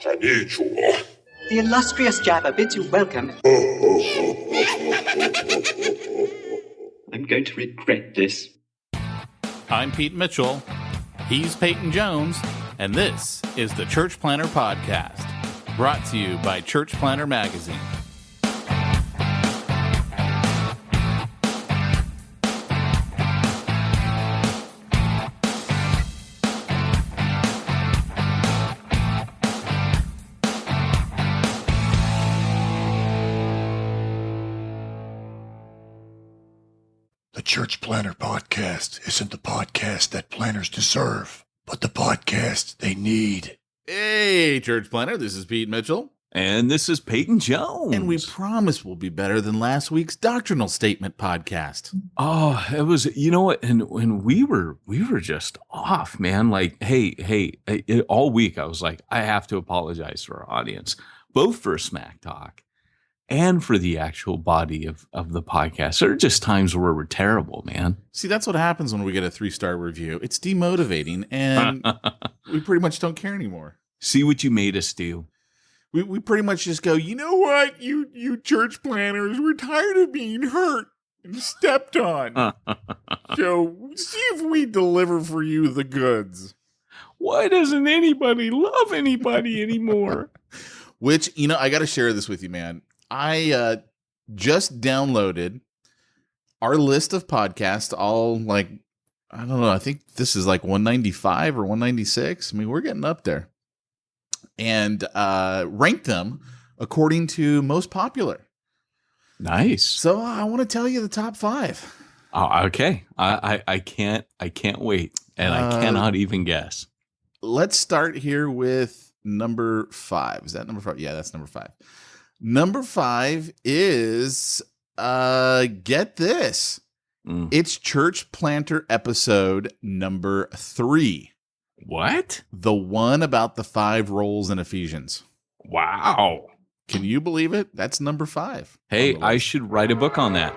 The illustrious Jabba bids you welcome. I'm going to regret this. I'm Pete Mitchell. He's Peyton Jones. And this is the Church Planter Podcast, brought to you by Church Planter Magazine. The Church Planter Podcast isn't the podcast that planners deserve, but the podcast they need. Hey, Church Planter, this is Pete Mitchell. And this is Peyton Jones. And we promise we'll be better than last week's doctrinal statement podcast. Oh, it was, you know what, and we were just off, man. Like, hey, all week I was like, I have to apologize to our audience, both for Smack Talk and for the actual body of the podcast. There are just times where we're terrible, man. See, that's what happens when we get a 3-star review. It's demotivating, and we pretty much don't care anymore. See what you made us do. We pretty much just go, you know what, you church planners, we're tired of being hurt and stepped on. So see if we deliver for you the goods. Why doesn't anybody love anybody anymore? Which, you know, I got to share this with you, man. I just downloaded our list of podcasts, all like, I don't know, I think this is like 195 or 196. I mean, we're getting up there. And ranked them according to most popular. Nice. So I want to tell you the top 5. Oh, okay. I can't wait. And I cannot even guess. Let's start here with number 5. Is that number 5? Yeah, that's number 5. Number 5 is, get this. It's Church Planter episode number 3. What? The one about the 5 roles in Ephesians. Wow. Can you believe it? That's number 5. Hey, I should write a book on that.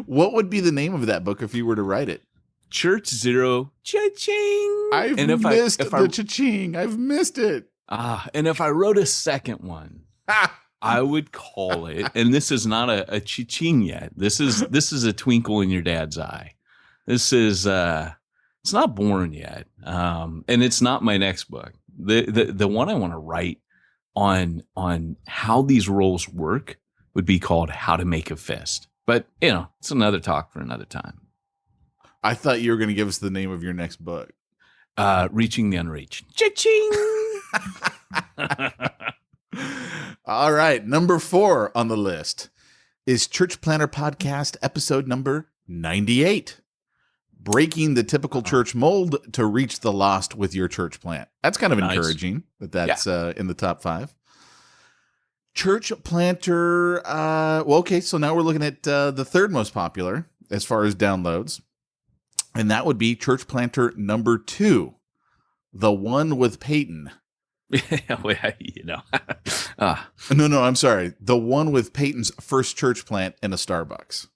What would be the name of that book if you were to write it? Church Zero, cha-ching. I've missed the cha-ching. I've missed it. And if I wrote a second one, I would call it, and this is not a cha-ching yet. This is a twinkle in your dad's eye. This is, it's not born yet. And it's not my next book. The one I want to write on how these roles work would be called How to Make a Fist. But, you know, it's another talk for another time. I thought you were going to give us the name of your next book. Reaching the Unreached. Cha-ching! All right. Number 4 on the list is Church Planter Podcast episode number 98. Breaking the typical church mold to reach the lost with your church plant. That's kind of encouraging that's in the top 5. Church Planter. Okay. So now we're looking at the third most popular as far as downloads. And that would be Church Planter number 2, the one with Peyton. You know. No, I'm sorry. The one with Peyton's first church plant in a Starbucks.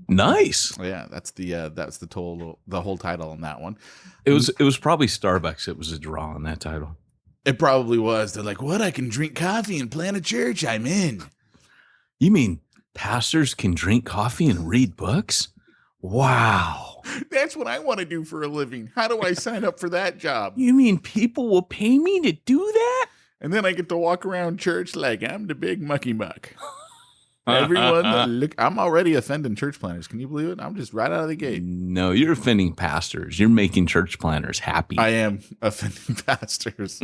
Nice. Yeah, that's the whole title on that one. It was probably Starbucks. It was a draw on that title. It probably was. They're like, what? I can drink coffee and plant a church. I'm in. You mean pastors can drink coffee and read books? Wow. That's what I want to do for a living. How do I sign up for that job? You mean people will pay me to do that? And then I get to walk around church like I'm the big mucky muck. Everyone, look, I'm already offending church planners. Can you believe it? I'm just right out of the gate. No, you're offending pastors. You're making church planners happy. I am offending pastors.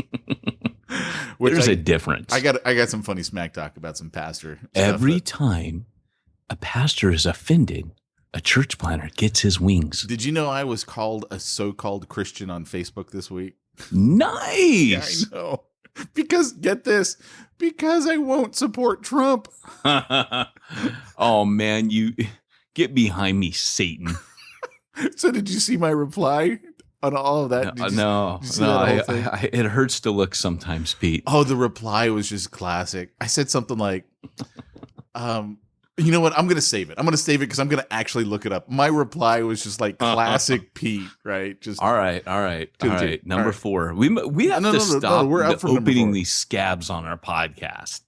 There's a difference. I got some funny smack talk about some pastor. Every time a pastor is offended, a church planter gets his wings. Did you know I was called a so-called Christian on Facebook this week? Nice. Yeah, I know. Because, get this, because I won't support Trump. Oh, man, you get behind me, Satan. So did you see my reply on all of that? No. It hurts to look sometimes, Pete. Oh, the reply was just classic. I said something like, You know what? I'm going to save it. I'm going to save it because I'm going to actually look it up. My reply was just like classic Pete, right? Just all right. Number 4. We have to stop we're up for number opening 4. these scabs on our podcast.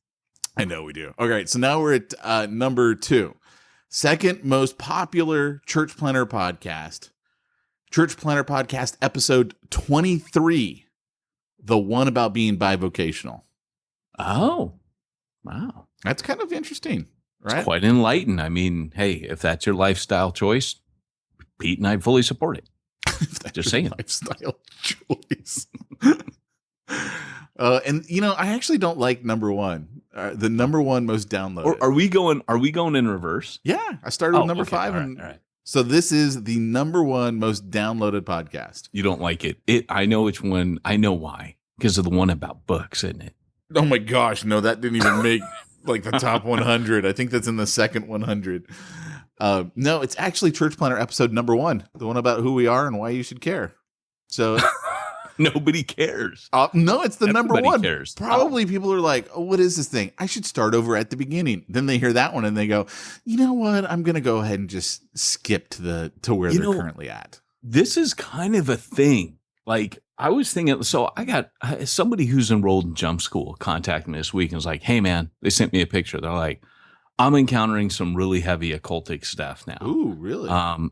I know we do. Okay, so now we're at number 2. Second most popular church planner podcast. Church Planner Podcast episode 23. The one about being bivocational. Oh, wow. That's kind of interesting, right? It's quite enlightened. I mean, hey, if that's your lifestyle choice, Pete and I fully support it. Just saying. Lifestyle choice. And I actually don't like number 1. The number 1 most downloaded. Or are we going in reverse? Yeah, I started with number 5, all and right. so this is the number 1 most downloaded podcast. You don't like it. I know which one. I know why. Because of the one about books, isn't it? Oh my gosh, no, that didn't even make like the top 100. I think that's in the second 100. No, it's actually Church Planner episode number 1, the one about who we are and why you should care. So nobody cares. No, it's the number Everybody 1. cares. Probably people are like, oh, what is this thing? I should start over at the beginning. Then they hear that one and they go, you know what? I'm going to go ahead and just skip to where they're currently at. This is kind of a thing. Like I was thinking, so I got somebody who's enrolled in jump school contacted me this week and was like, hey man, they sent me a picture. They're like, I'm encountering some really heavy occultic stuff now. Ooh, really?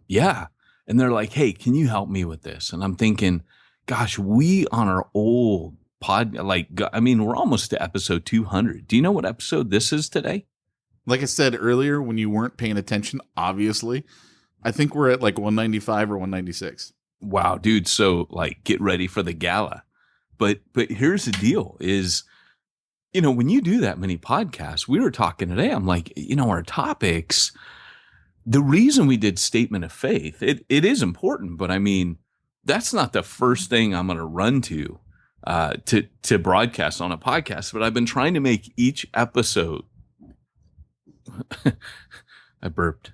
Yeah. And they're like, hey, can you help me with this? And I'm thinking, gosh, we on our old pod, we're almost to episode 200. Do you know what episode this is today? Like I said earlier, when you weren't paying attention, obviously, I think we're at like 195 or 196. Wow, dude. So get ready for the gala. But here's the deal is, when you do that many podcasts, we were talking today, I'm like, our topics, the reason we did statement of faith, it is important, but I mean, that's not the first thing I'm going to run to broadcast on a podcast, but I've been trying to make each episode. I burped.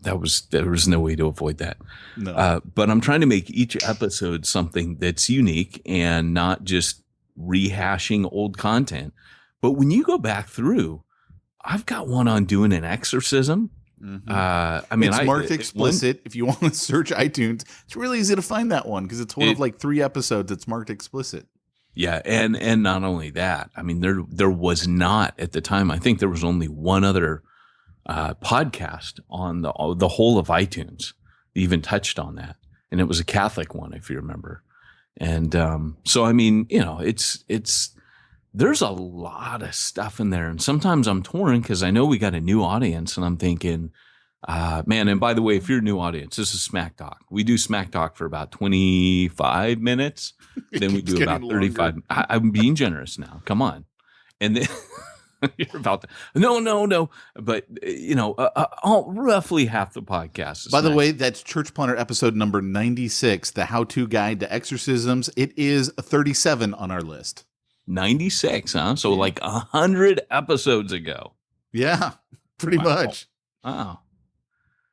There was no way to avoid that. No. But I'm trying to make each episode something that's unique and not just rehashing old content. But when you go back through, I've got one on doing an exorcism. Mm-hmm. It's marked explicit. If you want to search iTunes, it's really easy to find that one because it's one of 3 episodes that's marked explicit. Yeah, and not only that, I mean, there was not at the time. I think there was only one other podcast on the whole of iTunes even touched on that, and it was a Catholic one, if you remember. And so I mean, it's there's a lot of stuff in there, and sometimes I'm torn because I know we got a new audience, and I'm thinking, man. And by the way, if you're a new audience, this is Smack Talk. We do Smack Talk for about 25 minutes, then we do about 35. I'm being generous now. Come on, and then. You're about to, no. But, roughly half the podcast is By the way, that's Church Planner episode number 96, the how-to guide to exorcisms. It is 37 on our list. 96, huh? So 100 episodes ago. Yeah, pretty much. Wow.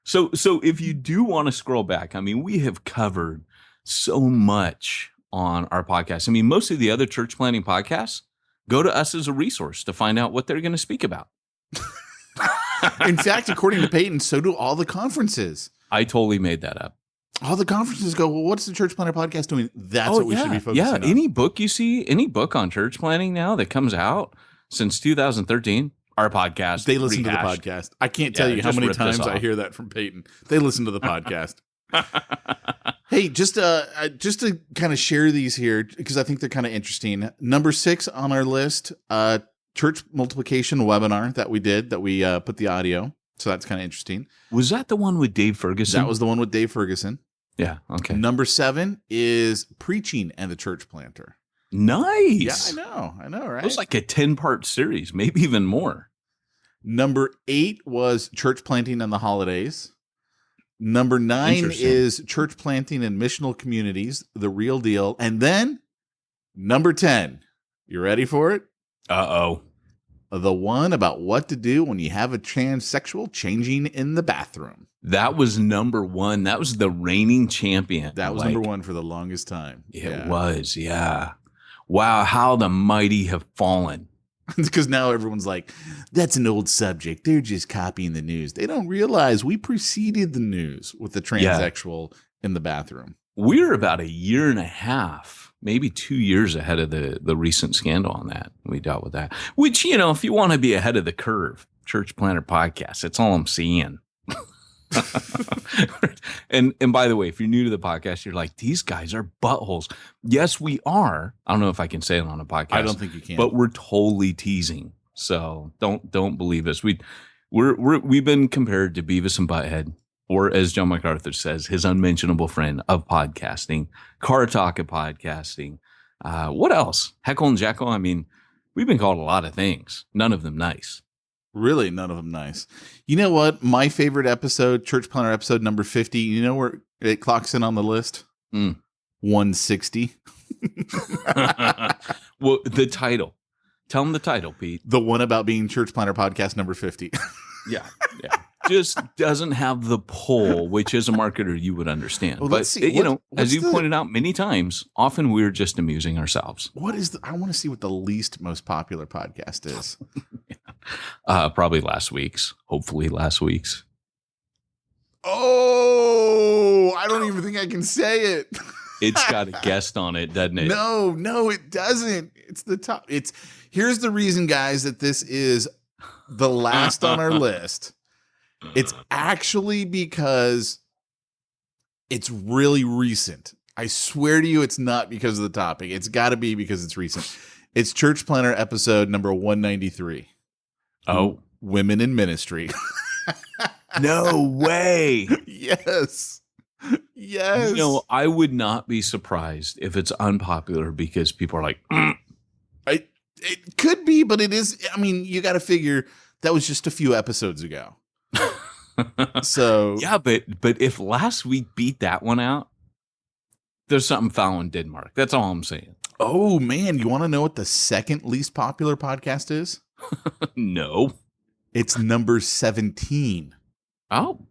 So if you do want to scroll back, I mean, we have covered so much on our podcast. I mean, most of the other church planning podcasts go to us as a resource to find out what they're going to speak about. In fact, according to Peyton, so do all the conferences. I totally made that up. All the conferences go, well, what's the Church Planner podcast doing? That's what we should be focusing on. Yeah, any book you see, any book on church planning now that comes out since 2013, our podcast. They listen to the podcast. I can't tell you how many times I hear that from Peyton. They listen to the podcast. Hey, just to kind of share these here, because I think they're kind of interesting. Number 6 on our list, church multiplication webinar that we put the audio. So that's kind of interesting. Was that the one with Dave Ferguson? That was the one with Dave Ferguson. Yeah. Okay. Number 7 is preaching and the church planter. Nice. Yeah, I know, right? It was like a 10-part series, maybe even more. Number 8 was church planting and the holidays. Number 9 is church planting and missional communities, the real deal. And then number 10, you ready for it? Uh-oh. The one about what to do when you have a transsexual changing in the bathroom. That was number 1. That was the reigning champion. That was number 1 for the longest time. It was, yeah. Wow, how the mighty have fallen. Because now everyone's like, that's an old subject. They're just copying the news. They don't realize we preceded the news with the transsexual in the bathroom. We're about a year and a half, maybe 2 years ahead of the recent scandal on that. We dealt with that. Which, if you want to be ahead of the curve, Church Planter Podcast, that's all I'm seeing. and by the way, if you're new to the podcast, you're like, these guys are buttholes. Yes, we are. I don't know if I can say it on a podcast. I don't think you can. But we're totally teasing. So don't believe us. We've been compared to Beavis and Butthead, or as John MacArthur says, his unmentionable friend of podcasting, Car Talk of podcasting. What else? Heckle and Jekyll. I mean, we've been called a lot of things. None of them nice. Really, none of them nice. You know what? My favorite episode, Church Planter episode number 50, you know where it clocks in on the list? 160. Well, the title. Tell them the title, Pete. The one about being Church Planter podcast number 50. Yeah. Just doesn't have the pull, which as a marketer you would understand. Well, but let's see. as you pointed out many times, often we're just amusing ourselves. I want to see what the least most popular podcast is. Probably last week's. Hopefully last week's. Oh, I don't even think I can say it. It's got a guest on it, doesn't it? No, it doesn't. It's the top. Here's the reason, guys, that this is the last on our list. It's actually because it's really recent. I swear to you, it's not because of the topic. It's got to be because it's recent. It's Church Planter episode number 193. Oh, Women in Ministry. No way. Yes. I would not be surprised if it's unpopular because people are like, It could be, but it is. I mean, you got to figure that was just a few episodes ago. So yeah, but if last week beat that one out, there's something foul in Denmark. That's all I'm saying. Oh man, you want to know what the second least popular podcast is? No. It's number 17. Oh.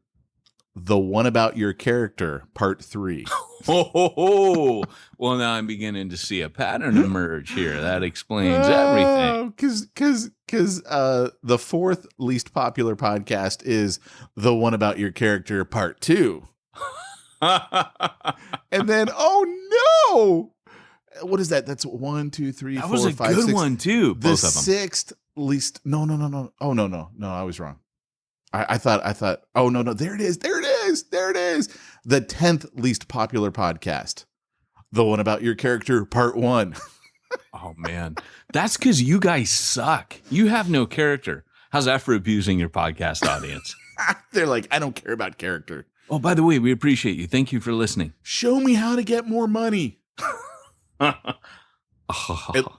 The One About Your Character, Part 3. Well, now I'm beginning to see a pattern emerge here. That explains everything. Because the fourth least popular podcast is The One About Your Character, Part 2. And then, oh no! What is that? That's 1, 2, 3, 4, 5, 6. That was a good one too. The Both of them. sixth least. No. Oh no, I was wrong. I thought. Oh no, there it is. The 10th least popular podcast, The One About Your Character, Part 1. Oh man, that's because you guys suck. You have no character. How's that for abusing your podcast audience? They're like, I don't care about character. Oh, by the way, we appreciate you. Thank you for listening. Show me how to get more money.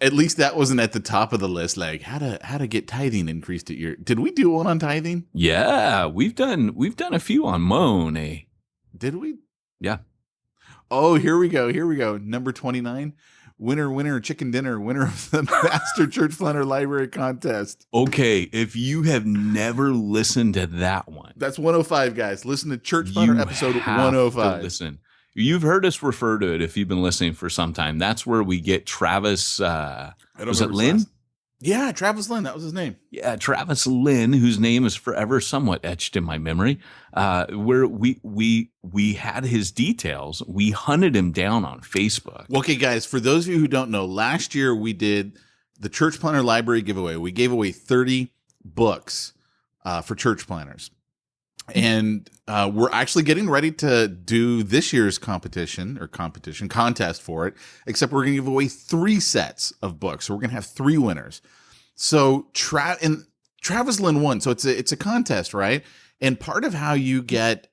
At least that wasn't at the top of the list. Like how to get tithing increased at your. Did we do one on tithing? Yeah, we've done a few on Moan. Did we? Yeah. Oh, here we go. Number 29. Winner, chicken dinner. Winner of the Master Church Planter Library Contest. Okay, if you have never listened to that one, that's 105, guys. Listen to Church Planter episode 105. Listen. You've heard us refer to it if you've been listening for some time. That's where we get Travis. Was it Lynn? Yeah, Travis Lynn. That was his name. Yeah, Travis Lynn, whose name is forever somewhat etched in my memory. Where we had his details. We hunted him down on Facebook. Okay, guys, for those of you who don't know, last year we did the Church Planter Library giveaway. We gave away 30 books for church planners. And we're actually getting ready to do this year's contest for it, except we're going to give away 3 sets of books. So we're going to have 3 winners. So Travis Lynn won. So it's a contest, right? And part of how you get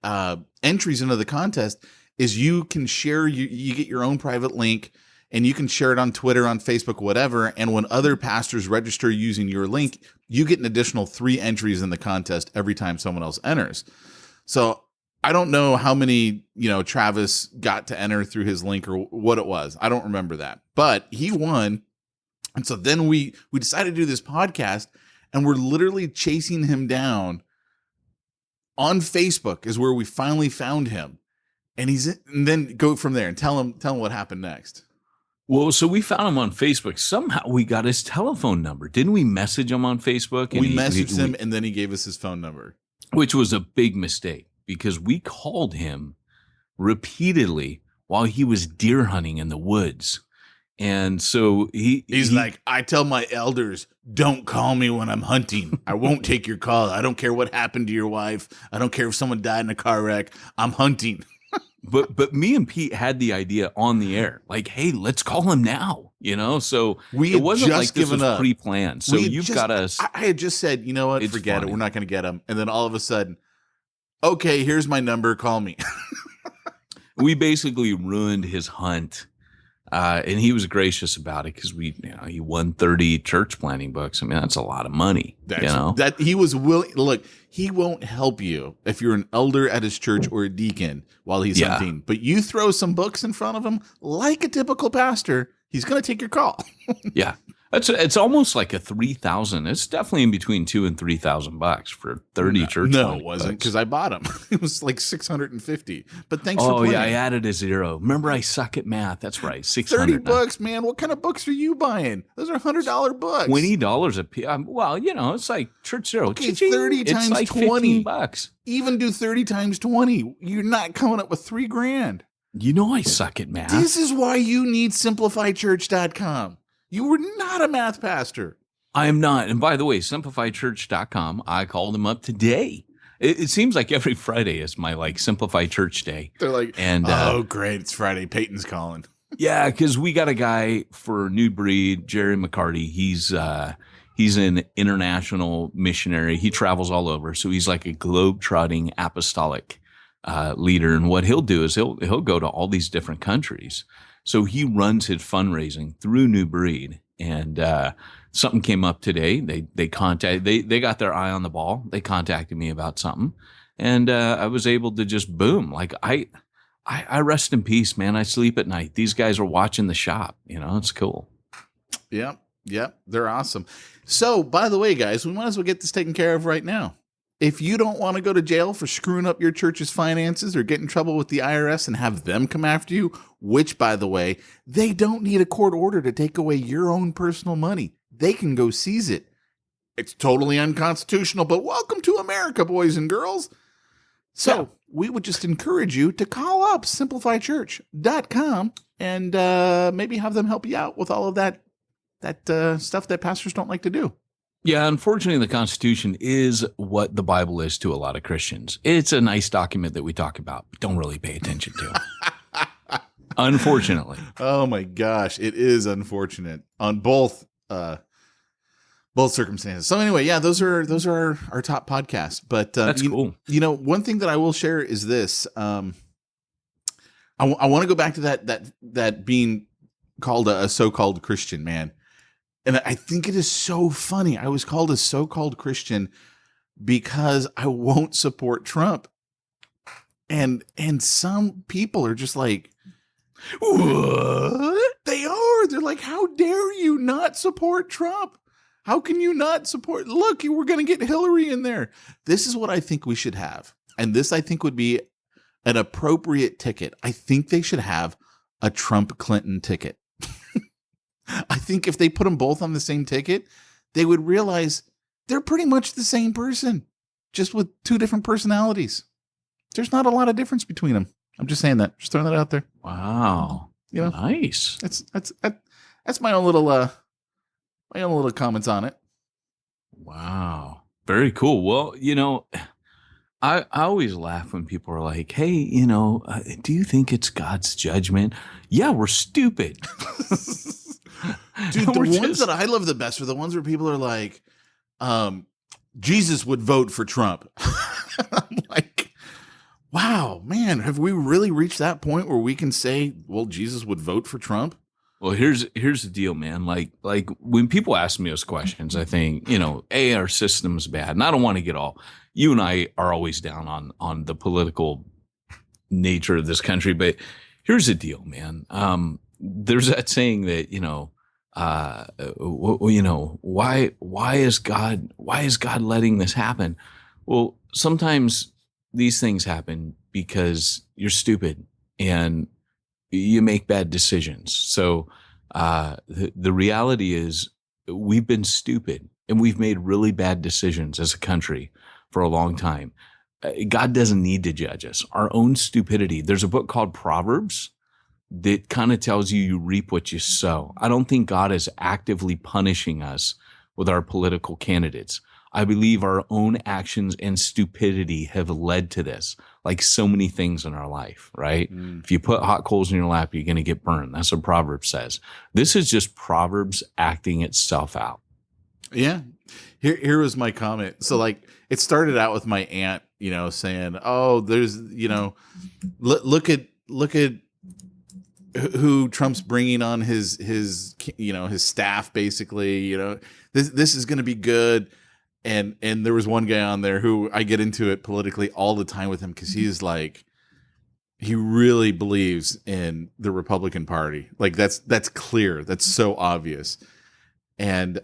entries into the contest is you can share, you get your own private link and you can share it on Twitter, on Facebook, whatever. And when other pastors register using your link, you get an additional 3 entries in the contest every time someone else enters. So I don't know how many, Travis got to enter through his link or what it was. I don't remember that, but he won. And so then we decided to do this podcast and we're literally chasing him down on Facebook is where we finally found him. And then go from there and tell him what happened next. Well, so we found him on Facebook. Somehow we got his telephone number. Didn't we message him on Facebook? We messaged him, and then he gave us his phone number. Which was a big mistake because we called him repeatedly while he was deer hunting in the woods. And so he's like, I tell my elders, don't call me when I'm hunting. I won't take your call. I don't care what happened to your wife. I don't care if someone died in a car wreck. I'm hunting. But me and Pete had the idea on the air, like, hey, let's call him now, So it wasn't like this was pre-planned. So you've got us. I had just said, you know what, forget it. We're not going to get him. And then all of a sudden, okay, here's my number. Call me. We basically ruined his hunt. And he was gracious about it because he won 30 church planting books. I mean, that's a lot of money. That he was willing. Look, he won't help you if you're an elder at his church or a deacon while he's hunting. But you throw some books in front of him, like a typical pastor, he's going to take your call. Yeah. It's almost like a 3,000. It's definitely in between $2,000 and $3,000 for 30 church. No, it wasn't because I bought them. It was like 650. But thanks for playing. Oh yeah, I added a zero. Remember, I suck at math. That's right. 600. $30, man. What kind of books are you buying? Those are $100 books. $20 a piece. Well, it's like church zero. Okay, 30 times like 20 $15. Even do 30 times 20. You're not coming up with $3,000. I suck at math. This is why you need simplifychurch.com. You were not a math pastor. I am not. And by the way, simplifychurch.com, I called them up today. It seems like every Friday is my Simplify Church Day. They're like, oh, great. It's Friday. Peyton's calling. Yeah, because we got a guy for New Breed, Jerry McCarty. He's an international missionary. He travels all over. So he's like a globe-trotting apostolic leader. And what he'll do is he'll go to all these different countries. So he runs his fundraising through New Breed, and something came up today. They got their eye on the ball. They contacted me about something, and I was able to just boom. Like I rest in peace, man. I sleep at night. These guys are watching the shop. It's cool. Yep, they're awesome. So, by the way, guys, we might as well get this taken care of right now. If you don't want to go to jail for screwing up your church's finances or get in trouble with the IRS and have them come after you, which, by the way, they don't need a court order to take away your own personal money. They can go seize it. It's totally unconstitutional, but welcome to America, boys and girls. So we would just encourage you to call up simplifychurch.com and maybe have them help you out with all of that stuff that pastors don't like to do. Yeah, unfortunately, the Constitution is what the Bible is to a lot of Christians. It's a nice document that we talk about, but don't really pay attention to. Unfortunately. Oh my gosh, it is unfortunate on both circumstances. So anyway, yeah, those are our top podcasts. But that's cool. One thing that I will share is this. I want to go back to that being called a so-called Christian, man. And I think it is so funny. I was called a so-called Christian because I won't support Trump. And some people are just like, what? They are. They're like, how dare you not support Trump? How can you not support? Look, we're going to get Hillary in there. This is what I think we should have. And this, I think, would be an appropriate ticket. I think they should have a Trump-Clinton ticket. I think if they put them both on the same ticket, they would realize they're pretty much the same person, just with two different personalities. There's not a lot of difference between them. I'm just saying that. Just throwing that out there. Wow. Nice. That's my own little comments on it. Wow. Very cool. Well, I always laugh when people are like, hey, do you think it's God's judgment? Yeah, we're stupid. Dude, the ones that I love the best are the ones where people are like, Jesus would vote for Trump. I'm like, wow, man, have we really reached that point where we can say, well, Jesus would vote for Trump? Well, here's the deal, man. Like when people ask me those questions, I think, our system's bad. And I don't want to get all, you and I are always down on the political nature of this country. But here's the deal, man. There's that saying that, why is God letting this happen? Well, sometimes these things happen because you're stupid and you make bad decisions. So The reality is we've been stupid and we've made really bad decisions as a country for a long time. God doesn't need to judge us. Our own stupidity. There's a book called Proverbs that kind of tells you reap what you sow. I don't think God is actively punishing us with our political candidates. I believe our own actions and stupidity have led to this, like so many things in our life, right? If you put hot coals in your lap, you're going to get burned. That's what Proverbs says. This is just Proverbs acting itself out. Yeah. Here was my comment. So like it started out with my aunt, saying, "Oh, there's, look at who Trump's bringing on his staff, basically, this is going to be good." And there was one guy on there who I get into it politically all the time with him because he's like, he really believes in the Republican Party. Like that's clear. That's so obvious. And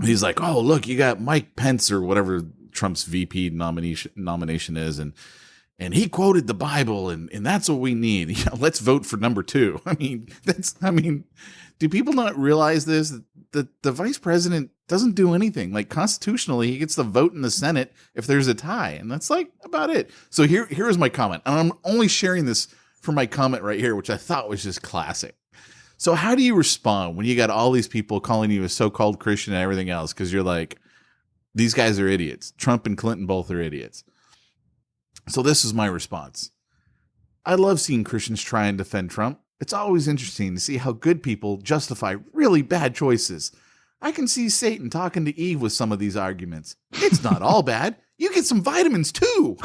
he's like, "Oh, look, you got Mike Pence or whatever Trump's VP nomination is, and he quoted the Bible, and that's what we need. Let's vote for number 2." I mean, do people not realize this? That the vice president doesn't do anything. Like constitutionally, he gets the vote in the Senate if there's a tie, and that's like about it. So here is my comment, and I'm only sharing this for my comment right here, which I thought was just classic. So how do you respond when you got all these people calling you a so-called Christian and everything else? Because you're like, these guys are idiots. Trump and Clinton both are idiots. So this is my response. I love seeing Christians try and defend Trump. It's always interesting to see how good people justify really bad choices. I can see Satan talking to Eve with some of these arguments. It's not all bad. You get some vitamins too.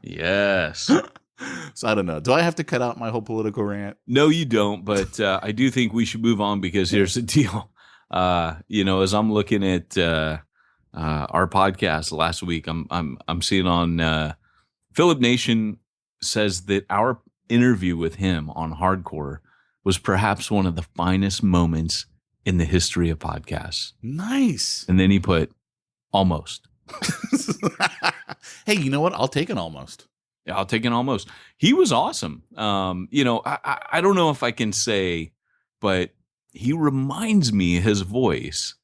Yes. So I don't know. Do I have to cut out my whole political rant? No, you don't. But I do think we should move on because here's the deal. As I'm looking at our podcast last week, I'm seeing on Philip Nation says that our interview with him on Hardcore was perhaps one of the finest moments in the history of podcasts. Nice. And then he put almost. Hey, you know what? I'll take an almost. Yeah, I'll take an almost. He was awesome. I don't know if I can say, but he reminds me, his voice,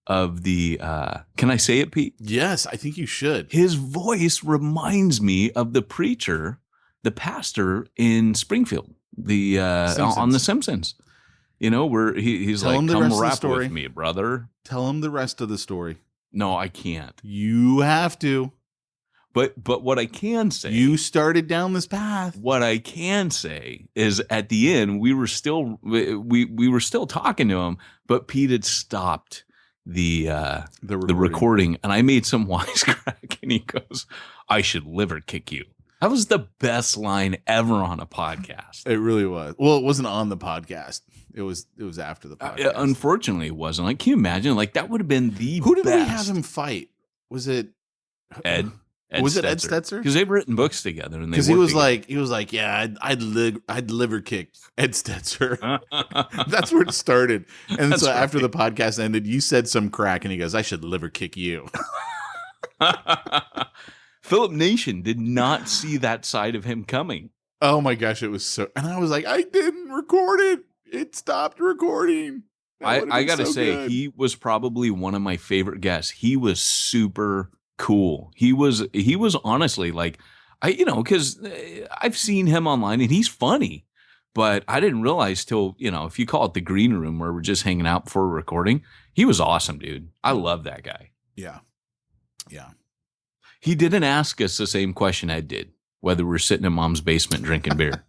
of the, can I say it, Pete? Yes, I think you should. His voice reminds me of the preacher, the pastor in Springfield, on The Simpsons. Where he's Tell like, him the "Come rest of the rap story. with me, brother." Tell him the rest of the story. No, I can't. You have to. But what I can say, you started down this path. What I can say is, at the end, we were still talking to him, but Pete had stopped the recording, and I made some wisecrack, and he goes, "I should liver kick you." That was the best line ever on a podcast. It really was. Well, it wasn't on the podcast. It was after the podcast. Unfortunately, it wasn't. Like, can you imagine? Like, that would have been the Who did best. we have him fight? Was it Ed? Was it Ed Stetzer? Because they've written books together, and because he was like, yeah, I'd liver kick Ed Stetzer. That's where it started. And so after the podcast ended, you said some crack, and he goes, "I should liver kick you." Philip Nation did not see that side of him coming. Oh my gosh, it was so, and I was like, I didn't record it. It stopped recording. I got to say, he was probably one of my favorite guests. He was super cool. He was honestly like, because I've seen him online and he's funny, but I didn't realize till, if you call it the green room where we're just hanging out before recording, he was awesome, dude. I love that guy. Yeah. Yeah. He didn't ask us the same question Ed did, whether we're sitting in Mom's basement drinking beer.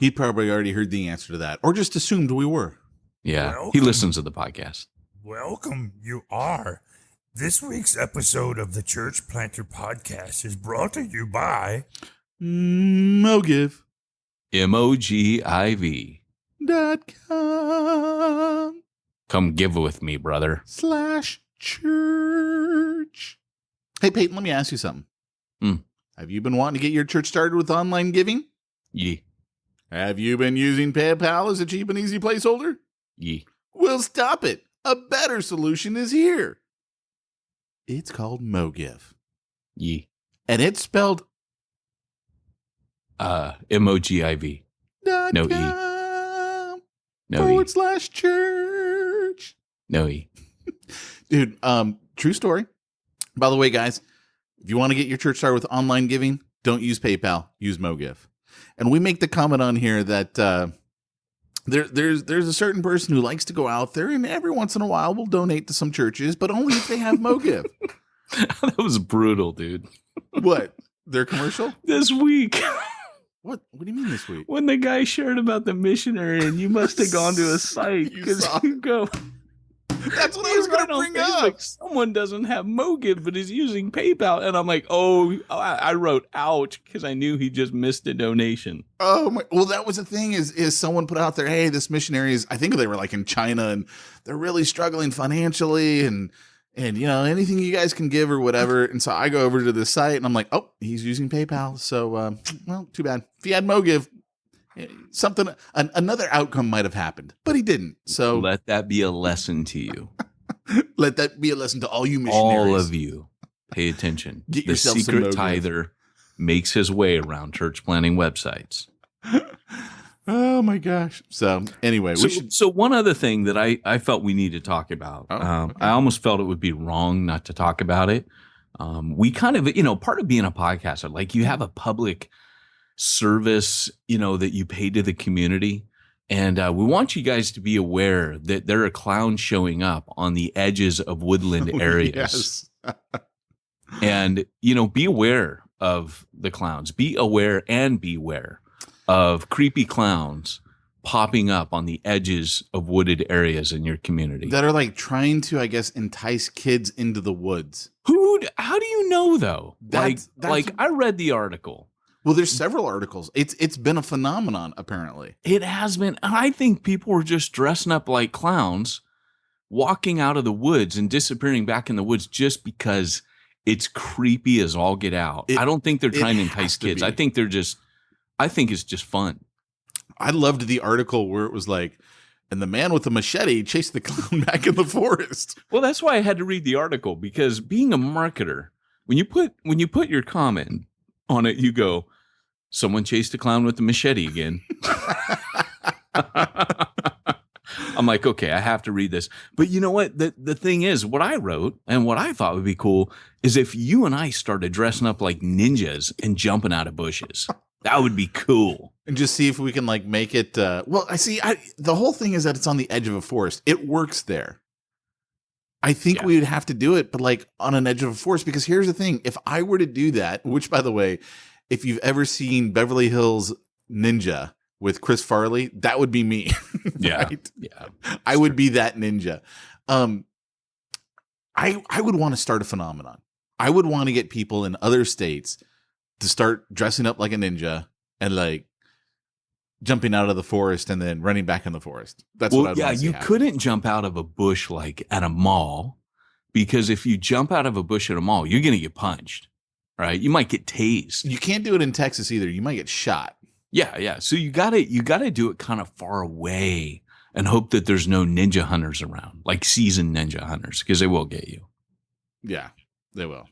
He probably already heard the answer to that, or just assumed we were. Yeah. Welcome. He listens to the podcast. Welcome, you are. This week's episode of the Church Planter Podcast is brought to you by Mogiv. MOGIV.com. Come give with me, brother. /church. Hey, Peyton, let me ask you something. Have you been wanting to get your church started with online giving? Yeah. Have you been using PayPal as a cheap and easy placeholder? Yeah. Well, stop it. A better solution is here. It's called Mogiv. Yeah. And it's spelled MOGIV. No E. No E. /church. No E. Dude, true story. By the way, guys, if you want to get your church started with online giving, don't use PayPal, use MoGive. And we make the comment on here that there's a certain person who likes to go out there and every once in a while will donate to some churches, but only if they have MoGive. That was brutal, dude. What? Their commercial? This week. What do you mean this week? When the guy shared about the missionary, and you must have gone to a site because you go. That's what I was going to bring up. Someone doesn't have MoGive, but is using PayPal, and I'm like, oh, I wrote ouch because I knew he just missed a donation. Oh my! Well, that was the thing is someone put out there, hey, this missionary is. I think they were like in China, and they're really struggling financially, and anything you guys can give or whatever. And so I go over to the site, and I'm like, oh, he's using PayPal. So, well, too bad. If he had MoGive, another outcome might have happened, but he didn't. So let that be a lesson to you. Let that be a lesson to all you missionaries. All of you, pay attention. Get the yourself some secret MoGive. tither makes his way around church planting websites. Oh my gosh! So anyway, so one other thing that I felt we need to talk about. Okay. I almost felt it would be wrong not to talk about it. We kind of, part of being a podcaster, like you have a public service, that you pay to the community. And we want you guys to be aware that there are clowns showing up on the edges of woodland areas. Yes. And, be aware of the clowns. Be aware and beware of creepy clowns popping up on the edges of wooded areas in your community. That are like trying to, I guess, entice kids into the woods. How do you know, though? That's I read the article. Well, there's several articles. It's been a phenomenon, apparently. It has been. I think people were just dressing up like clowns, walking out of the woods and disappearing back in the woods just because it's creepy as all get out. I don't think they're trying to entice kids. I think it's just fun. I loved the article where it was like, and the man with the machete chased the clown back in the forest. Well, that's why I had to read the article, because being a marketer, when you put your comment on it, you go, someone chased a clown with a machete again. I'm like, okay, I have to read this. But you know what? The thing is, what I wrote and what I thought would be cool is if you and I started dressing up like ninjas and jumping out of bushes. That would be cool. And just see if we can like make it. The whole thing is that it's on the edge of a forest. It works there. I think we would have to do it, but like on an edge of a forest, because here's the thing. If I were to do that, which by the way, if you've ever seen Beverly Hills Ninja with Chris Farley, that would be me. Yeah. Right? Yeah. I would be that ninja. I would want to start a phenomenon. I would want to get people in other states to start dressing up like a ninja and like jumping out of the forest and then running back in the forest. That's what I'd want to see happen. Couldn't jump out of a bush like at a mall, because if you jump out of a bush at a mall, you're going to get punched, right? You might get tased. You can't do it in Texas either. You might get shot. Yeah. So you gotta do it kind of far away and hope that there's no ninja hunters around, like seasoned ninja hunters, because they will get you. Yeah, they will.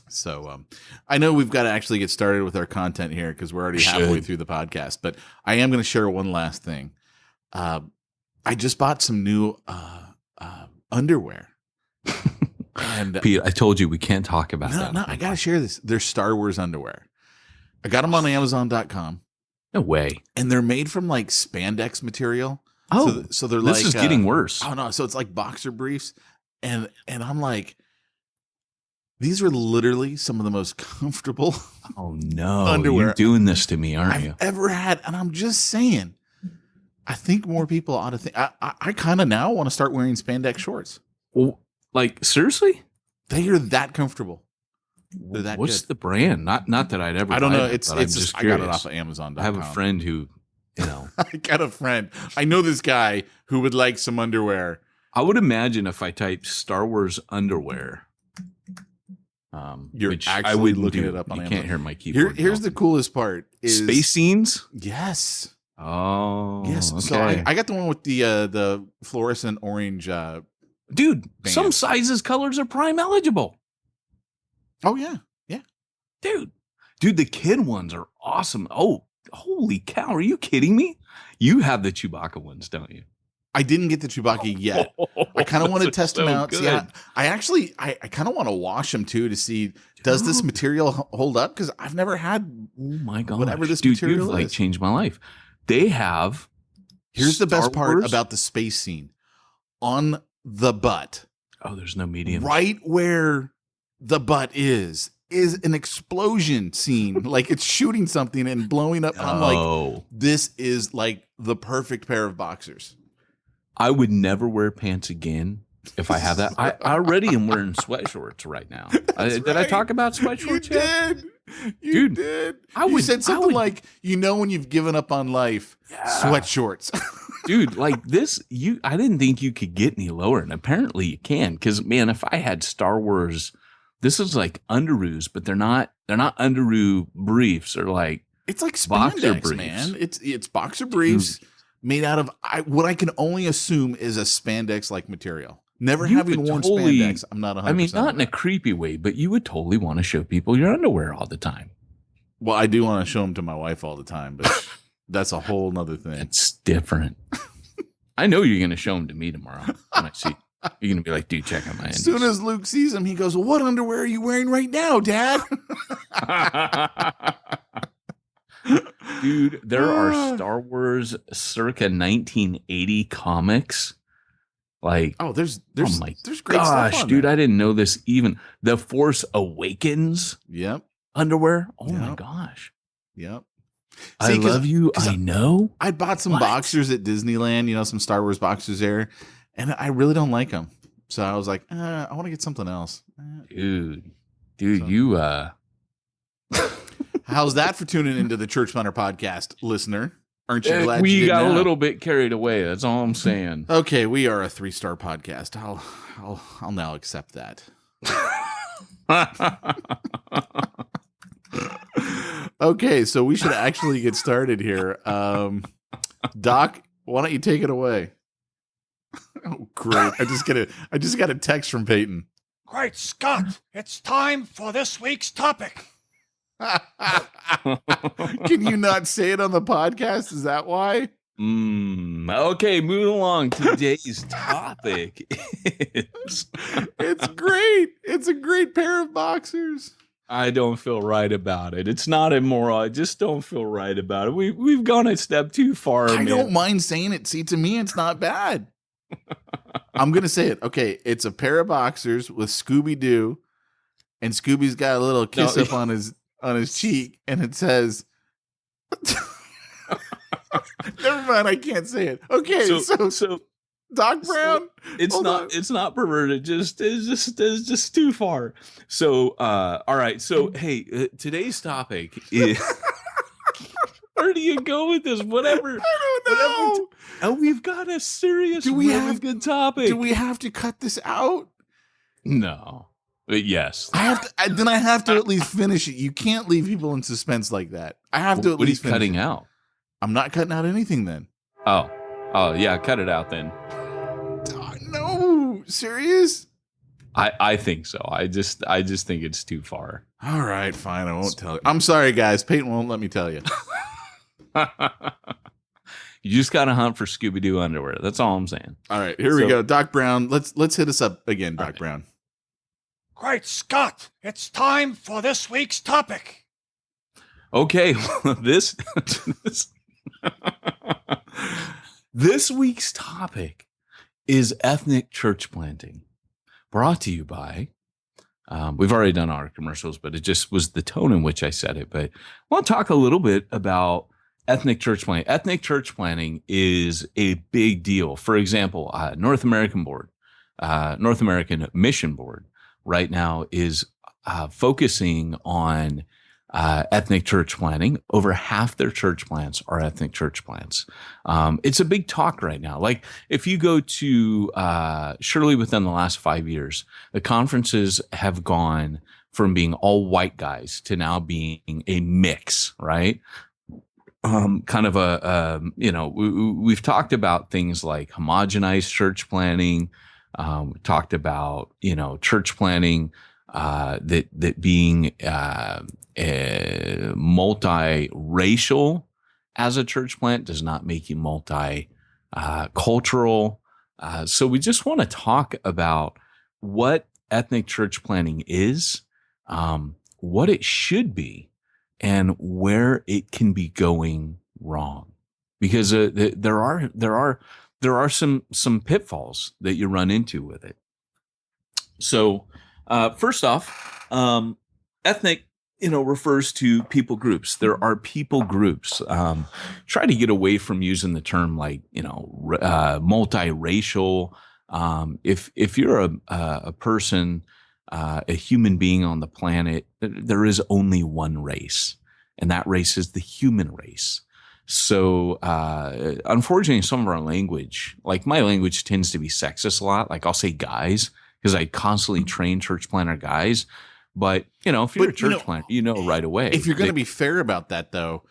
So I know we've got to actually get started with our content here because we're already halfway through the podcast, but I am going to share one last thing. I just bought some new underwear. And Pete, I told you we can't talk about that. No, I got to share this. They're Star Wars underwear. I got them on Amazon.com. No way. And they're made from like spandex material. Oh, so they're this is getting worse. Oh no, so it's like boxer briefs. And I'm like, these are literally some of the most comfortable underwear you're doing this to me, aren't you? I've ever had. And I'm just saying, I think more people ought to think. I kind of now want to start wearing spandex shorts. Well, like seriously? They are that comfortable. They're that What's good. the brand? Not that I'd ever. I don't know. It, It's I'm just I got it off of Amazon.com. I have a friend who, I got a friend. I know this guy who would like some underwear. I would imagine if I typed Star Wars underwear. You're which actually I wouldn't looking do. it up on You Amazon. can't hear my keyboard. Here's the coolest part: is space scenes. Yes. Oh, Yes. Okay. So I got the one with the fluorescent orange. Dude, band. some sizes colors are Prime eligible. Oh yeah. Dude, the kid ones are awesome. Oh, Holy cow! Are you kidding me? You have the Chewbacca ones, don't you? I didn't get the Chewbacca yet. I kind of want to test them out. Good. See, I kind of want to wash them too to see, does this material hold up? Because I've never had. Oh my god! Whatever this Dude, material you've like is. changed my life. They have. Here's the best Star part Wars? about the space scene. On the butt, Oh, there's no medium. right where the butt is an explosion scene. Like it's shooting something and blowing up. I'm like, Oh, this is like the perfect pair of boxers. I would never wear pants again if I have that. I already am wearing sweat shorts right now. Did I right. talk about sweat You shorts yet? did. You Dude, did. I You would- said I something would- like, when you've given up on life, sweat shorts. Dude, like this, I didn't think you could get any lower, and apparently you can. Because man, if I had Star Wars, this is like underoos, but they're not underoo briefs. They're like It's like Boxer spandex, briefs. man. It's boxer briefs made out of what I can only assume is a spandex like material. Never You having could worn totally- spandex, I'm not 100%. I mean, not in a creepy way, but you would totally want to show people your underwear all the time. Well, I do want to show them to my wife all the time, but that's a whole nother thing. It's different. I know you're going to show them to me tomorrow. When I see, you're going to be like, dude, check out my As undies. soon as Luke sees him, he goes, "Well, what underwear are you wearing right now, Dad?" Dude, there are Star Wars circa 1980 comics. Like, Oh, there's oh my there's great gosh, stuff on dude, there. I didn't know this even. The Force Awakens Yep, underwear. Oh my Yep. gosh. yep. I See, 'cause- love you. 'cause I know. I bought some What? boxers at Disneyland, some Star Wars boxers there, and I really don't like them. So I was like, I want to get something else. Dude, So- you How's that for tuning into the Church Planter podcast, listener? Aren't you glad you we did got a now? little bit carried away. That's all I'm saying. Okay, we are a 3-star podcast. I'll now accept that. Okay, so we should actually get started here. Doc, why don't you take it away? Oh, great! I just got a text from Peyton. Great Scott! It's time for this week's topic. Can you not say it on the podcast? Is that why? Okay, moving along. Today's topic is It's great. It's a great pair of boxers. I don't feel right about it. It's not immoral. I just don't feel right about it. We've gone a step too far. I man. don't mind saying it. See, to me, it's not bad. I'm gonna say it. Okay, it's a pair of boxers with Scooby Doo, and Scooby's got a little kiss No. up on his cheek, and it says. Never mind, I can't say it. Okay, so Doc Brown. it's hold not on. it's not perverted. It's just too far. So all right. So hey, today's topic is. Where do you go with this? Whatever. I don't know. And we've got a serious, Do we really have- good topic. Do we have to cut this out? No. But yes. I have to. Then I have to at least finish it. You can't leave people in suspense like that. I have to at What are you least finish cutting it. out? I'm not cutting out anything then. Oh yeah, cut it out then. No, serious? I think so. I just think it's too far. All right, fine. I won't tell you. I'm sorry, guys. Peyton won't let me tell you. You just gotta hunt for Scooby Doo underwear. That's all I'm saying. All right, here we So- go. Doc Brown, let's hit us up again, Doc right. Brown. Great Scott! It's time for this week's topic. Okay, this this week's topic is ethnic church planting, brought to you by. We've already done our commercials, but it just was the tone in which I said it. But I want to talk a little bit about ethnic church planting. Ethnic church planting is a big deal. For example, North American Mission Board right now is focusing on ethnic church planting. Over half their church plants are ethnic church plants. It's a big talk right now. Like if you go to surely within the last 5 years, the conferences have gone from being all white guys to now being a mix, right? Kind of we've talked about things like homogenized church planting. We talked about, church planting, that being multiracial, as a church plant does not make you multi cultural. So we just want to talk about what ethnic church planting is, what it should be, and where it can be going wrong. Because there are some pitfalls that you run into with it. So first off, ethnic refers to people groups. There are people groups. Try to get away from using the term like, multiracial. If you're a person, a human being on the planet, there is only one race, and that race is the human race. So, unfortunately, some of our language, like my language tends to be sexist a lot. Like I'll say guys, because I constantly train church planter guys. But, if you're a church planter, right away. If you're going to be fair about that, though,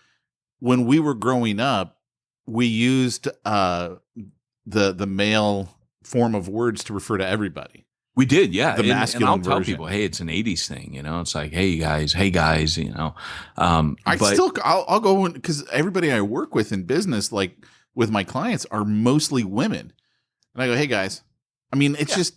when we were growing up, we used the male form of words to refer to everybody. We did, yeah. The masculine and I'll tell version. people, hey, it's an 80s thing, It's like, hey guys, I'll go in because everybody I work with in business, like with my clients, are mostly women. And I go, hey guys. I mean, it's just,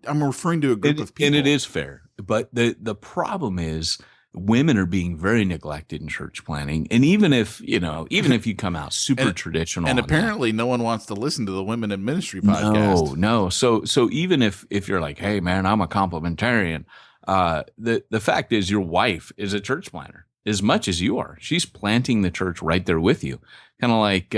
I'm referring to a group of people. And it is fair. But the problem is women are being very neglected in church planting. And even if you come out super traditional. And apparently no one wants to listen to the Women in Ministry podcast. No. So even if you're like, hey man, I'm a complementarian, the fact is your wife is a church planter as much as you are. She's planting the church right there with you. Kind of like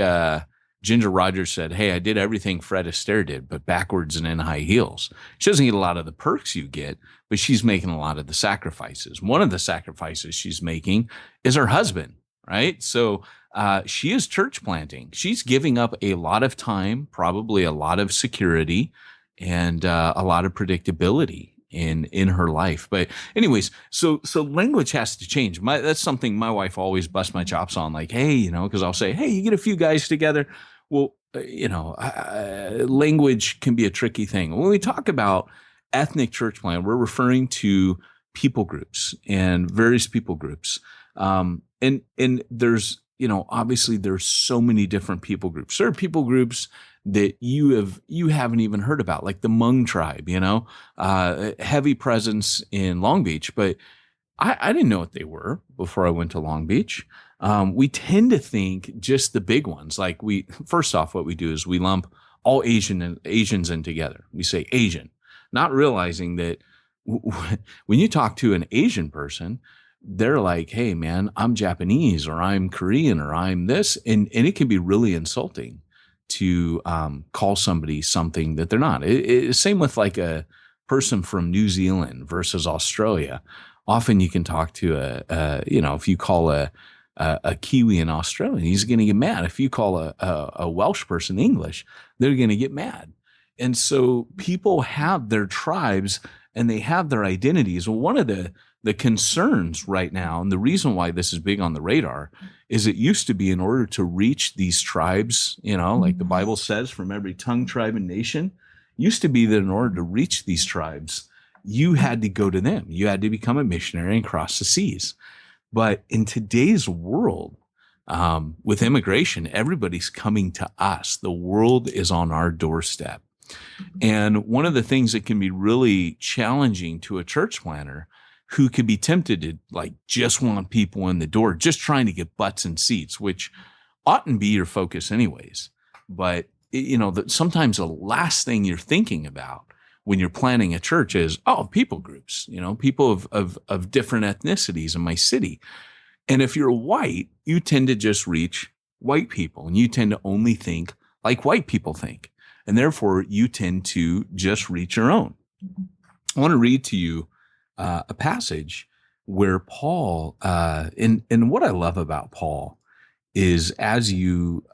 Ginger Rogers said, hey, I did everything Fred Astaire did, but backwards and in high heels. She doesn't get a lot of the perks you get, but she's making a lot of the sacrifices. One of the sacrifices she's making is her husband, right? So she is church planting. She's giving up a lot of time, probably a lot of security, and a lot of predictability in her life. But anyways, so language has to change. That's something my wife always busts my chops on, like, hey, because I'll say, hey, you get a few guys together. Well, language can be a tricky thing. When we talk about ethnic church plant, we're referring to people groups and various people groups. And there's, obviously there's so many different people groups. There are people groups that you haven't even heard about, like the Hmong tribe, heavy presence in Long Beach, but I didn't know what they were before I went to Long Beach. We tend to think just the big ones. Like first off, what we do is we lump all Asians in together. We say Asian, not realizing that when you talk to an Asian person, they're like, hey man, I'm Japanese, or I'm Korean, or I'm this. And it can be really insulting to call somebody something that they're not. Same with like a person from New Zealand versus Australia. Often you can talk to if you call a Kiwi in Australia, he's going to get mad. If you call a Welsh person English, they're going to get mad. And so people have their tribes and they have their identities. Well, one of the concerns right now, and the reason why this is big on the radar, is it used to be in order to reach these tribes, like the Bible says, from every tongue, tribe, and nation, used to be that in order to reach these tribes, you had to go to them. You had to become a missionary and cross the seas. But in today's world, with immigration, everybody's coming to us. The world is on our doorstep. And one of the things that can be really challenging to a church planter who could be tempted to like just want people in the door, just trying to get butts and seats, which oughtn't be your focus anyways. But sometimes the last thing you're thinking about when you're planning a church is, people groups, people of different ethnicities in my city. And if you're white, you tend to just reach white people, and you tend to only think like white people think. And therefore you tend to just reach your own. I want to read to you a passage where Paul, and what I love about Paul is as you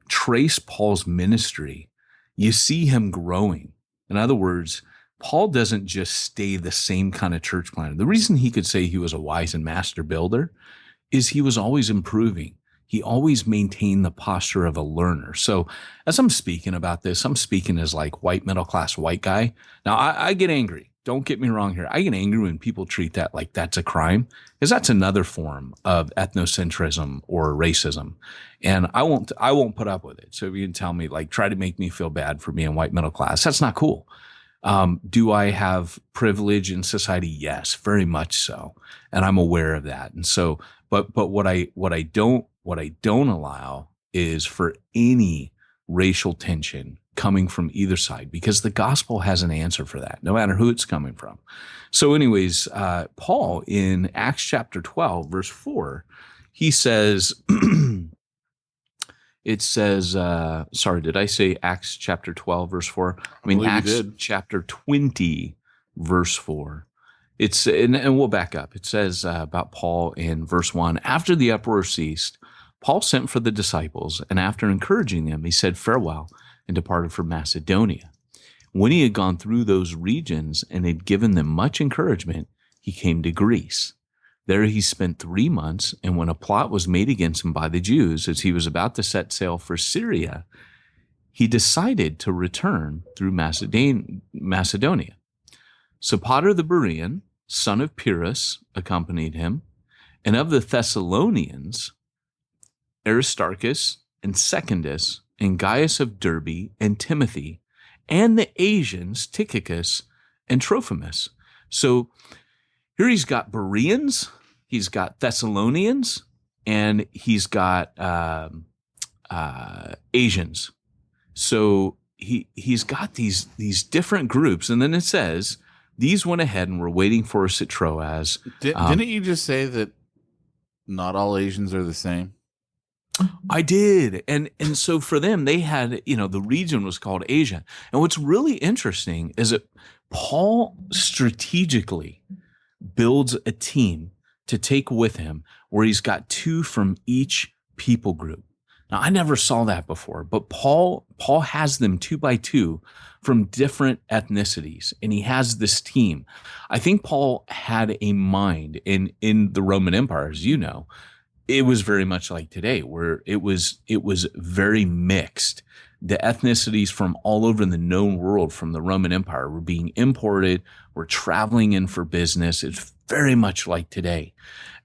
trace Paul's ministry, you see him growing. In other words, Paul doesn't just stay the same kind of church planter. The reason he could say he was a wise and master builder is he was always improving. He always maintained the posture of a learner. So as I'm speaking about this, I'm speaking as like white, middle-class white guy. Now, I get angry don't get me wrong here. I get angry when people treat that like that's a crime, because that's another form of ethnocentrism or racism. And I won't put up with it. So if you can tell me, like, try to make me feel bad for being white middle class, that's not cool. Do I have privilege in society? Yes, very much so. And I'm aware of that. And so, but what I don't allow is for any racial tension coming from either side, because the gospel has an answer for that, no matter who it's coming from. So anyways, Paul in Acts chapter 12, verse 4, he says, it says, sorry, did I say Acts chapter 12, verse 4? I mean, Acts chapter 20, verse 4. It's, and we'll back up. It says about Paul in verse 1, after the uproar ceased, Paul sent for the disciples, and after encouraging them, he said farewell and departed for Macedonia. When he had gone through those regions and had given them much encouragement, he came to Greece. There he spent 3 months, and when a plot was made against him by the Jews as he was about to set sail for Syria, he decided to return through Macedonia. Sopater the Berean, son of Pyrrhus, accompanied him, and of the Thessalonians, Aristarchus and Secundus, and Gaius of Derbe, and Timothy, and the Asians, Tychicus and Trophimus. So here he's got Bereans, he's got Thessalonians, and he's got Asians. So he's got these different groups, and then it says these went ahead and were waiting for us at Troas. Didn't you just say that not all Asians are the same? I did. And so for them, they had, the region was called Asia. And what's really interesting is that Paul strategically builds a team to take with him where he's got 2 from each people group. Now, I never saw that before, but Paul has them 2 by 2 from different ethnicities, and he has this team. I think Paul had a mind in the Roman Empire, as you know. It was very much like today, where it was very mixed. The ethnicities from all over the known world from the Roman Empire were being imported, were traveling in for business. It's very much like today.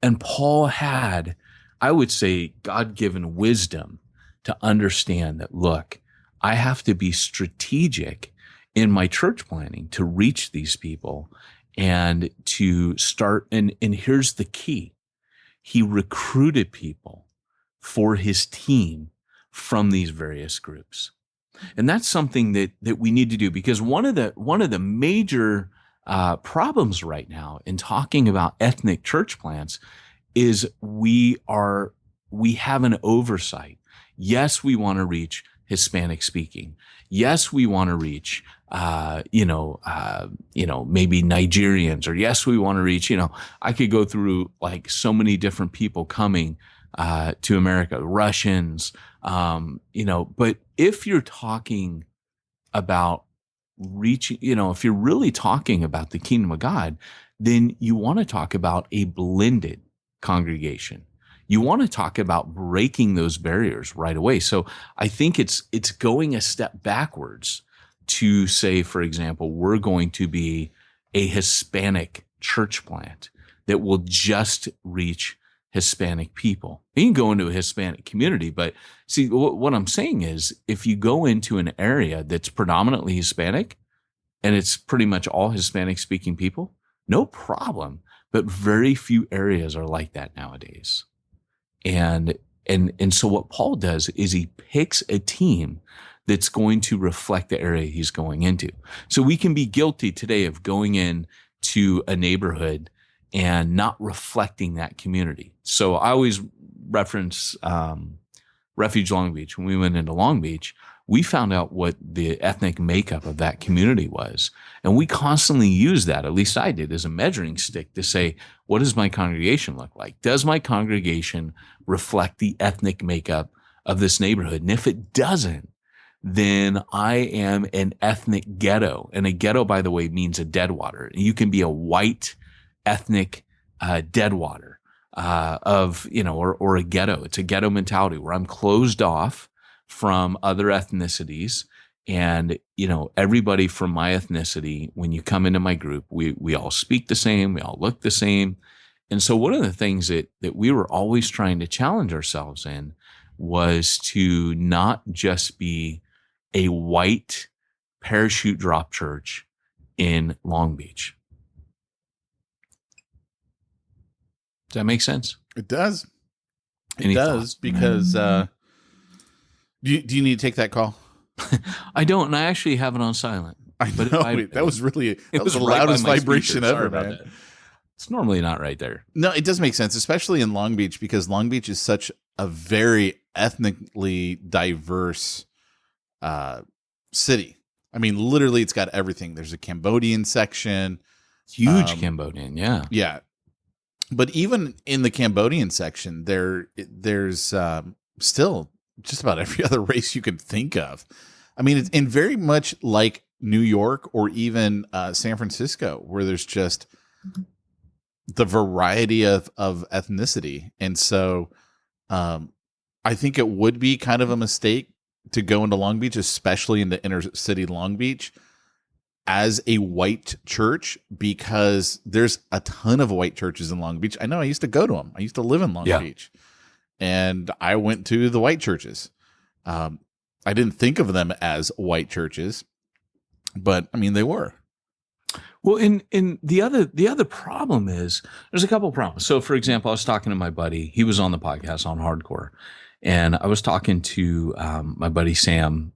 And Paul had, I would say, God-given wisdom to understand that, look, I have to be strategic in my church planning to reach these people and to start. And here's the key. He recruited people for his team from these various groups. And that's something that we need to do, because one of the major problems right now in talking about ethnic church plants is we have an oversight. Yes, we want to reach Hispanic speaking. Yes, we want to reach, maybe Nigerians, or yes, we want to reach, I could go through like so many different people coming to America, Russians, but if you're talking about reaching, if you're really talking about the kingdom of God, then you want to talk about a blended congregation. You want to talk about breaking those barriers right away. So I think it's going a step backwards to say, for example, we're going to be a Hispanic church plant that will just reach Hispanic people. You can go into a Hispanic community, but see, what I'm saying is, if you go into an area that's predominantly Hispanic and it's pretty much all Hispanic speaking people, no problem. But very few areas are like that nowadays. And so what Paul does is he picks a team that's going to reflect the area he's going into. So we can be guilty today of going in to a neighborhood and not reflecting that community. So I always reference Refuge Long Beach. When we went into Long Beach, we found out what the ethnic makeup of that community was. And we constantly use that, at least I did, as a measuring stick to say, what does my congregation look like? Does my congregation reflect the ethnic makeup of this neighborhood? And if it doesn't, then I am an ethnic ghetto. And a ghetto, by the way, means a deadwater. You can be a white ethnic deadwater or a ghetto. It's a ghetto mentality where I'm closed off from other ethnicities, And, everybody from my ethnicity, when you come into my group, we all speak the same, we all look the same. And so one of the things that we were always trying to challenge ourselves in was to not just be a white parachute drop church in Long Beach. Does that make sense? It does. Any It does thoughts? because do you need to take that call? I don't, and I actually have it on silent. I But know that was really that was the right by loudest my vibration speaker. Sorry ever, about man. that. It's normally not right there. No, it does make sense, especially in Long Beach, because Long Beach is such a very ethnically diverse city. I mean, literally, it's got everything. There's a Cambodian section. Huge Cambodian, yeah. Yeah. But even in the Cambodian section, there's still just about every other race you could think of. I mean, it's in very much like New York or even San Francisco, where there's just the variety of ethnicity. And so I think it would be kind of a mistake to go into Long Beach, especially into inner city Long Beach, as a white church, because there's a ton of white churches in Long Beach. I know I used to go to them. I used to live in Long Beach, and I went to the white churches. I didn't think of them as white churches, but I mean, they were. Well, in the other problem is there's a couple of problems. So, for example, I was talking to my buddy. He was on the podcast on Hardcore, and I was talking to my buddy Sam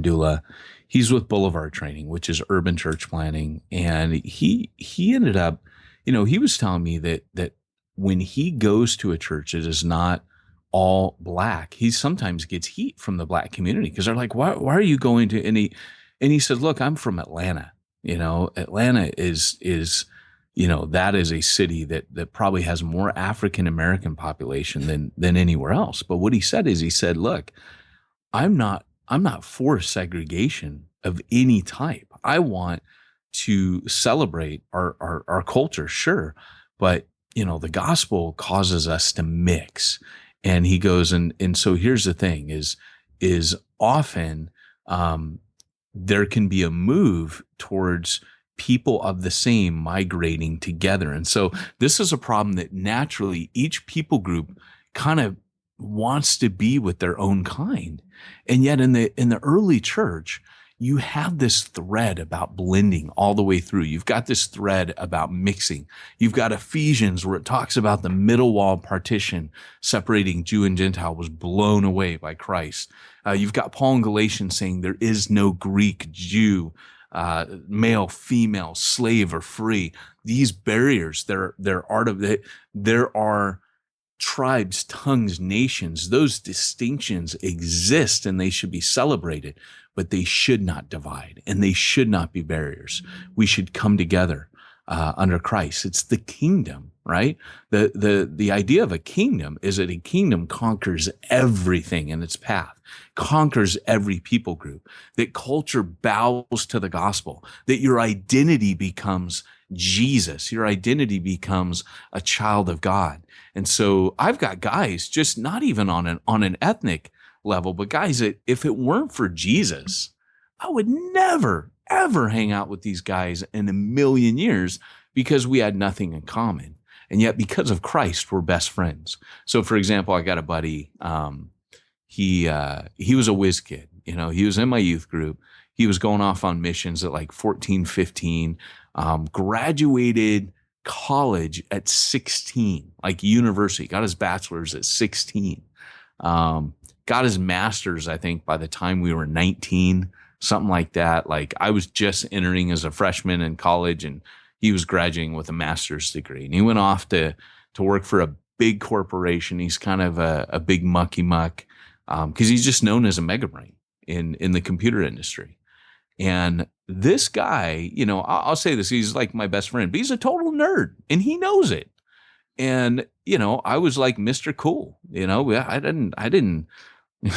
Dula. He's with Boulevard Training, which is urban church planning, and he ended up, he was telling me that when he goes to a church, it is not all black. He sometimes gets heat from the black community because they're like, why are you going to? And he said, look, I'm from Atlanta. Atlanta is that is a city that probably has more African American population than anywhere else. But what he said, look, I'm not for segregation of any type. I want to celebrate our culture, sure, but the gospel causes us to mix. And he goes, and so here's the thing: is often there can be a move towards people of the same migrating together. And so this is a problem that naturally each people group kind of wants to be with their own kind. And yet in the early church, you have this thread about blending all the way through. You've got this thread about mixing. You've got Ephesians where it talks about the middle wall partition separating Jew and Gentile was blown away by Christ. You've got Paul in Galatians saying there is no Greek, Jew, male, female, slave, or free. These barriers, there are tribes, tongues, nations. Those distinctions exist and they should be celebrated, but they should not divide and they should not be barriers. We should come together under Christ. It's the kingdom, right? The idea of a kingdom is that a kingdom conquers everything in its path, conquers every people group, that culture bows to the gospel, that your identity becomes Jesus, your identity becomes a child of God. And so I've got guys, just not even on an ethnic level, but guys that if it weren't for Jesus, I would never, ever hang out with these guys in a million years because we had nothing in common. And yet because of Christ, we're best friends. So for example, I got a buddy, he was a whiz kid. He was in my youth group. He was going off on missions at like 14, 15, graduated college at 16, like university, got his bachelor's at 16, got his master's, I think, by the time we were 19, something like that. Like I was just entering as a freshman in college and he was graduating with a master's degree, and he went off to work for a big corporation. He's kind of a big mucky muck because he's just known as a mega brain in the computer industry. And this guy, I'll say this, he's like my best friend, but he's a total nerd and he knows it. And, I was like Mr. Cool, I didn't, in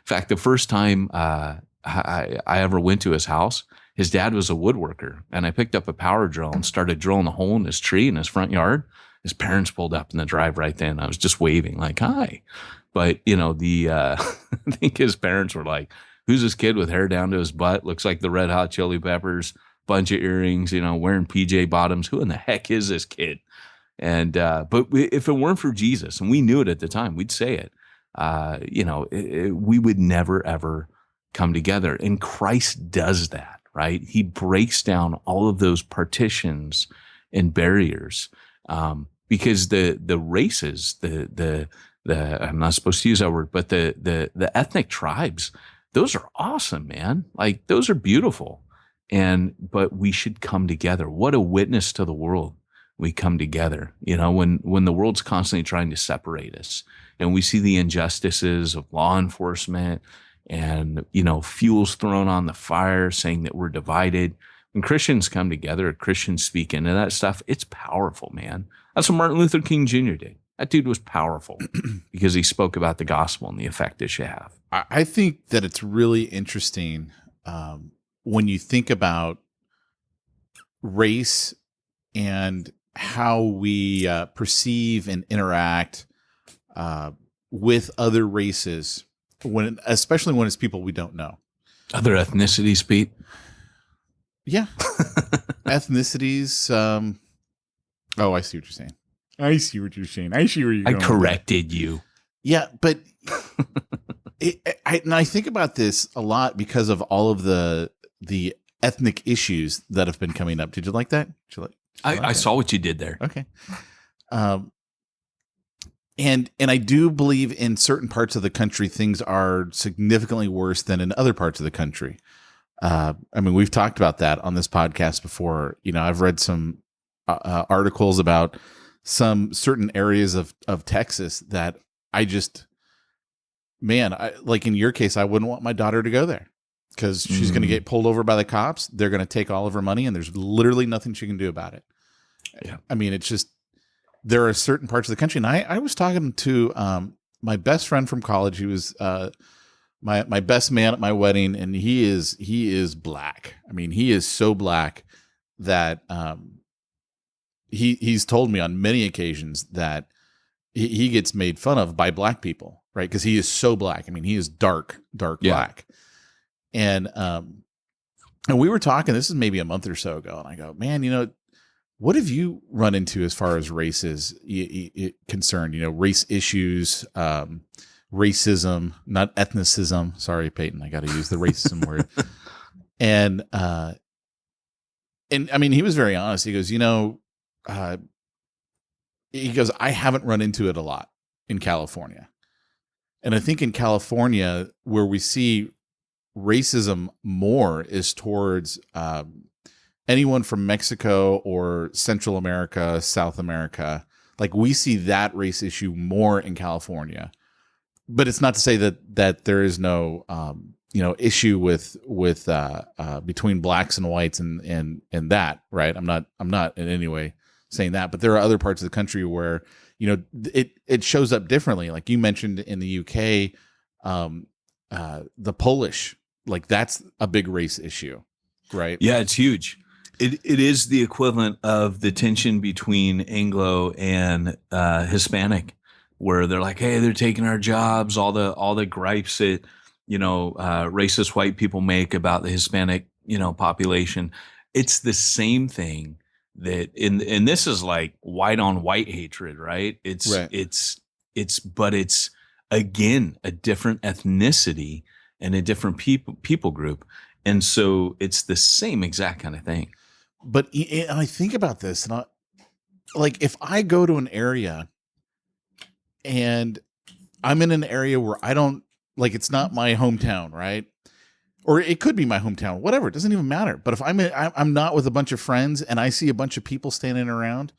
fact, the first time I ever went to his house, his dad was a woodworker, and I picked up a power drill and started drilling a hole in his tree in his front yard. His parents pulled up in the drive right then. I was just waving like, hi. But, I think his parents were like, who's this kid with hair down to his butt? Looks like the Red Hot Chili Peppers, bunch of earrings, wearing PJ bottoms. Who in the heck is this kid? And but if it weren't for Jesus, and we knew it at the time, we'd say it. We would never ever come together. And Christ does that, right? He breaks down all of those partitions and barriers, because the races, the I'm not supposed to use that word, but the ethnic tribes, those are awesome, man. Like, those are beautiful. But we should come together. What a witness to the world. We come together, when the world's constantly trying to separate us, and we see the injustices of law enforcement and, fuels thrown on the fire saying that we're divided. When Christians come together, Christians speak into that stuff, it's powerful, man. That's what Martin Luther King Jr. did. That dude was powerful because he spoke about the gospel and the effect it should have. I think that it's really interesting when you think about race and how we perceive and interact with other races, especially when it's people we don't know. Other ethnicities, Pete? Yeah. Ethnicities. Oh, I see what you're saying. I see where you're going. I corrected you. Yeah, but I think about this a lot because of all of the ethnic issues that have been coming up. Did you like that? I saw what you did there. Okay. And I do believe in certain parts of the country, things are significantly worse than in other parts of the country. We've talked about that on this podcast before. I've read some articles about some certain areas of Texas that like in your case, I wouldn't want my daughter to go there because she's going to get pulled over by the cops. They're going to take all of her money and there's literally nothing she can do about it. Yeah. It's just, there are certain parts of the country. And I was talking to my best friend from college. He was my best man at my wedding, and he is black. He is so black that he's told me on many occasions that he gets made fun of by black people, right? Because he is so black. He is dark black. And we were talking, this is maybe a month or so ago, and I go, man, what have you run into as far as race is concerned? Race issues, racism, not ethnicism. Sorry, Peyton, I got to use the racism word. And he was very honest. He goes, I haven't run into it a lot in California. And I think in California, where we see racism more is towards anyone from Mexico or Central America, South America. Like, we see that race issue more in California. But it's not to say that there is no issue with between blacks and whites and that, right? I'm not in any way saying that, but there are other parts of the country where it shows up differently. Like you mentioned in the UK, the Polish, like that's a big race issue, right? Yeah, it's huge. It is the equivalent of the tension between Anglo and Hispanic, where they're like, hey, they're taking our jobs, all the gripes that racist white people make about the Hispanic population. It's the same thing that and this is like white on white hatred, right? It's again a different ethnicity and a different people group, and so it's the same exact kind of thing. But I think about this, and like if I go to an area and I'm in an area where I don't like, it's not my hometown, right? Or it could be my hometown, whatever. It doesn't even matter. But if I'm not with a bunch of friends and I see a bunch of people standing around,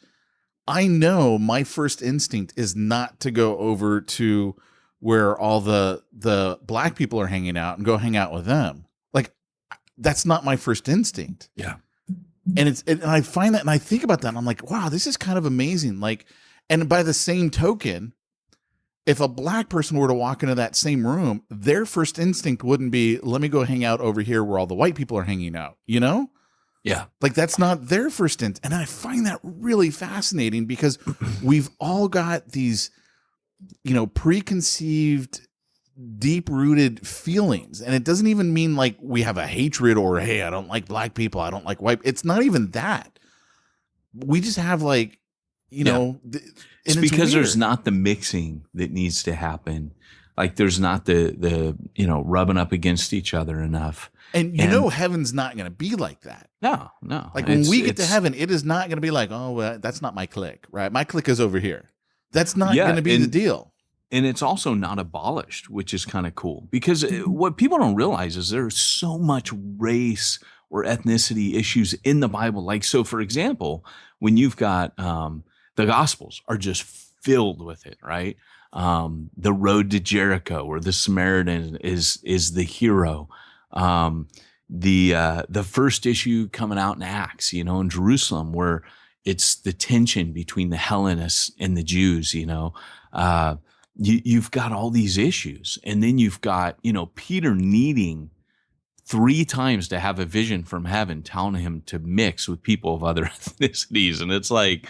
I know my first instinct is not to go over to where all the black people are hanging out and go hang out with them. Like, that's not my first instinct. Yeah. And and I find that, and I think about that, and I'm like, wow, this is kind of amazing. Like, and by the same token, if a black person were to walk into that same room, their first instinct wouldn't be, let me go hang out over here where all the white people are hanging out, Yeah. Like, that's not their first instinct. And I find that really fascinating because we've all got these, preconceived deep rooted feelings. And it doesn't even mean like we have a hatred or, hey, I don't like black people, I don't like white. It's not even that. We just have like, you know, it's because there's not the mixing that needs to happen. Like there's not the rubbing up against each other enough. And know, heaven's not going to be like that. No. Like when we get to heaven, it is not going to be like, oh, well, that's not my clique, right? My clique is over here. That's not going to be the deal. And it's also not abolished, which is kind of cool. Because what people don't realize is there's so much race or ethnicity issues in the Bible. Like, so for example, when you've got the Gospels are just filled with it, right? The road to Jericho, where the Samaritan is the hero. The first issue coming out in Acts, in Jerusalem, where it's the tension between the Hellenists and the Jews, you've got all these issues. And then you've got, Peter needing 3 times to have a vision from heaven, telling him to mix with people of other ethnicities. And it's like,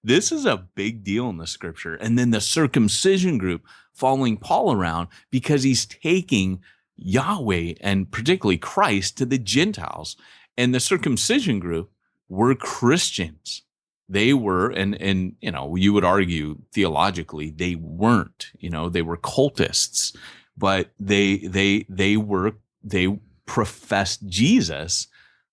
this is a big deal in the scripture. And then the circumcision group following Paul around because he's taking Yahweh and particularly Christ to the Gentiles. And the circumcision group were Christians. They were, and you would argue theologically, they weren't, they were cultists, but they professed Jesus,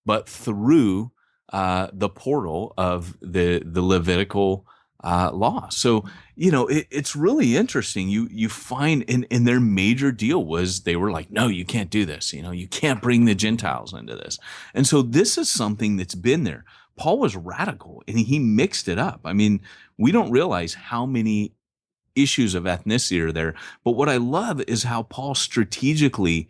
but through the portal of the Levitical law. So, it's really interesting. You find in their major deal was they were like, no, you can't do this. You can't bring the Gentiles into this. And so this is something that's been there. Paul was radical and he mixed it up. I mean, we don't realize how many issues of ethnicity are there. But what I love is how Paul strategically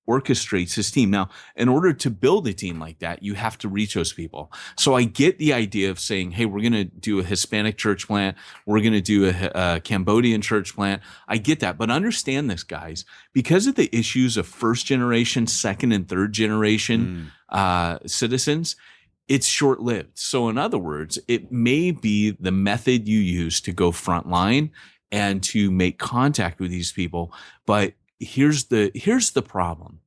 orchestrates his team. Now, in order to build a team like that, you have to reach those people. So I get the idea of saying, hey, we're going to do a Hispanic church plant. We're going to do a Cambodian church plant. I get that. But understand this, guys, because of the issues of first generation, second and third generation citizens, it's short-lived. So in other words, it may be the method you use to go frontline and to make contact with these people. But here's the problem.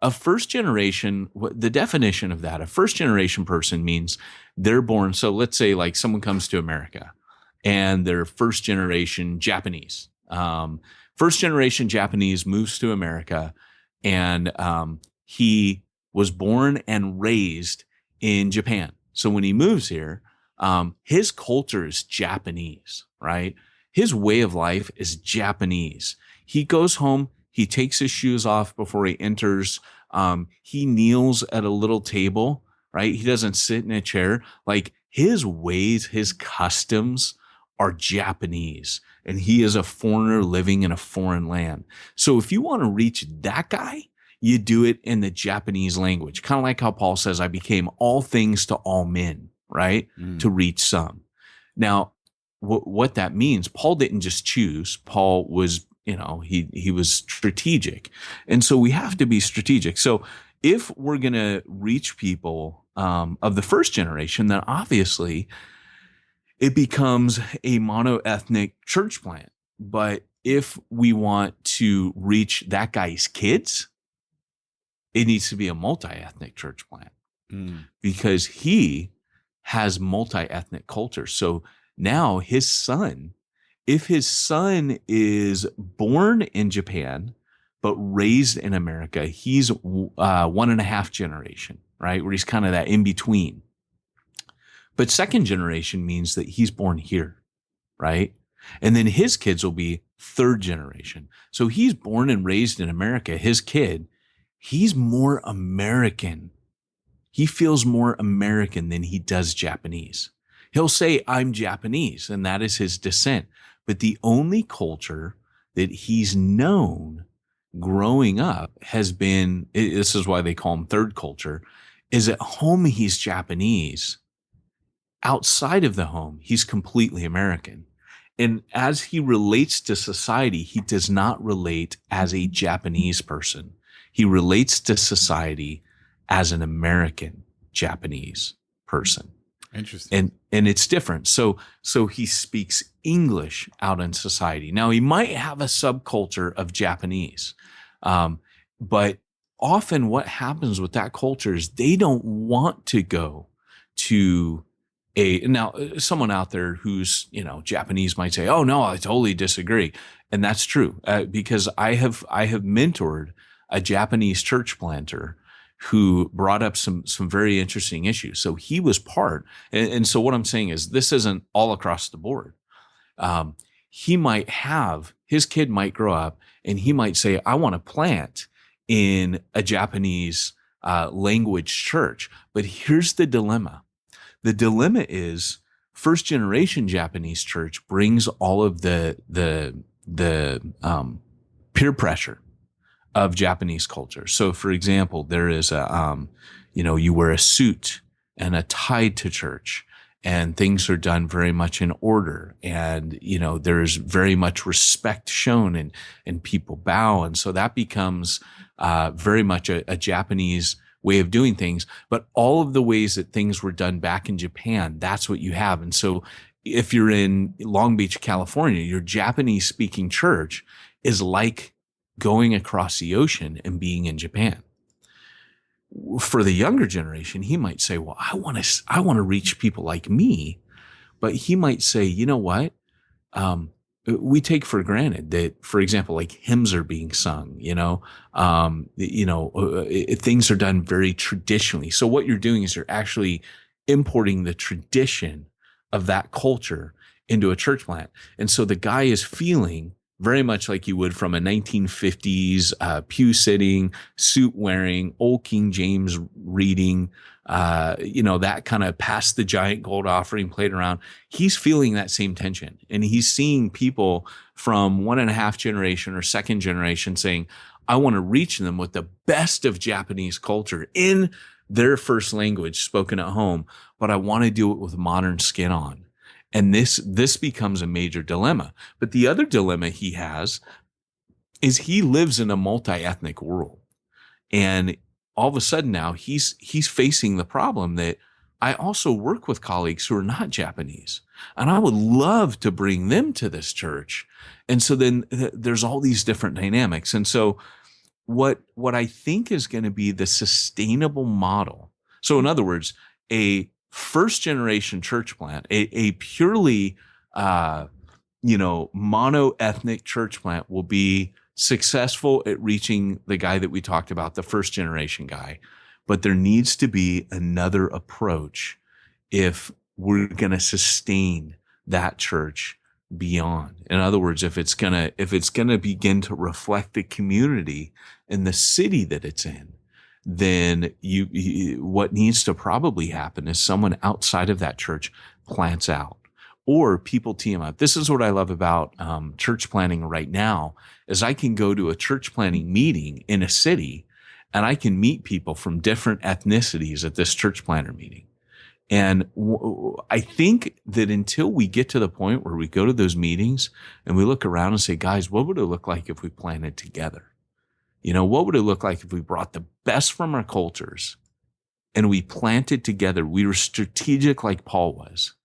A first generation, the definition of that, a first generation person means they're born. So let's say like someone comes to America and they're first generation Japanese. First generation Japanese moves to America and he was born and raised in Japan. So when he moves here, his culture is Japanese, right? His way of life is Japanese. He goes home, he takes his shoes off before he enters. He kneels at a little table, right? He doesn't sit in a chair. Like his ways, his customs are Japanese, and he is a foreigner living in a foreign land. So if you want to reach that guy, you do it in the Japanese language, kind of like how Paul says, I became all things to all men, right? To reach some. Now, what that means, Paul didn't just choose. Paul was, he was strategic. And so we have to be strategic. So if we're going to reach people of the first generation, then obviously it becomes a monoethnic church plant. But if we want to reach that guy's kids, it needs to be a multi-ethnic church plant because he has multi-ethnic culture. So now his son, if his son is born in Japan, but raised in America, he's 1.5 generation, right? Where he's kind of that in between. But second generation means that he's born here, right? And then his kids will be third generation. So he's born and raised in America. His kid, he's more American. He feels more American than he does Japanese. He'll say, I'm Japanese, and that is his descent. But the only culture that he's known growing up has been, this is why they call him third culture, is at home he's Japanese. Outside of the home, he's completely American. And as he relates to society, he does not relate as a Japanese person. He relates to society as an American Japanese person. Interesting. And it's different. So he speaks English out in society. Now, he might have a subculture of Japanese, but often what happens with that culture is they don't want to go to now someone out there who's, Japanese might say, oh no, I totally disagree. And that's true, because I have mentored a Japanese church planter who brought up some very interesting issues. So he was part. And so what I'm saying is this isn't all across the board. He might have, his kid might grow up and he might say, I want to plant in a Japanese language church. But here's the dilemma. The dilemma is first generation Japanese church brings all of the peer pressure of Japanese culture. So for example, there is you wear a suit and a tie to church, and things are done very much in order. And, there's very much respect shown and people bow. And so that becomes very much a Japanese way of doing things. But all of the ways that things were done back in Japan, that's what you have. And so if you're in Long Beach, California, your Japanese speaking church is like going across the ocean and being in Japan. For the younger generation, he might say, well, I want to reach people like me. But he might say, you know what? We take for granted that, for example, like hymns are being sung, things are done very traditionally. So what you're doing is you're actually importing the tradition of that culture into a church plant. And so the guy is feeling very much like you would from a 1950s pew sitting, suit wearing, old King James reading, that kind of pass the giant gold offering played around. He's feeling that same tension. And he's seeing people from 1.5 generation or second generation saying, I want to reach them with the best of Japanese culture in their first language spoken at home, but I want to do it with modern skin on. And this becomes a major dilemma. But the other dilemma he has is he lives in a multi-ethnic world. And all of a sudden now he's facing the problem that I also work with colleagues who are not Japanese, and I would love to bring them to this church. And so then there's all these different dynamics. And so what I think is going to be the sustainable model. So in other words, a first generation church plant, a purely, mono-ethnic church plant will be successful at reaching the guy that we talked about, the first generation guy. But there needs to be another approach if we're going to sustain that church beyond. In other words, if it's going to begin to reflect the community and the city that it's in, then what needs to probably happen is someone outside of that church plants out, or people team up. This is what I love about church planting right now, is I can go to a church planting meeting in a city and I can meet people from different ethnicities at this church planter meeting. And I think that until we get to the point where we go to those meetings and we look around and say, guys, what would it look like if we planted together? What would it look like if we brought the best from our cultures and we planted together? We were strategic like Paul was,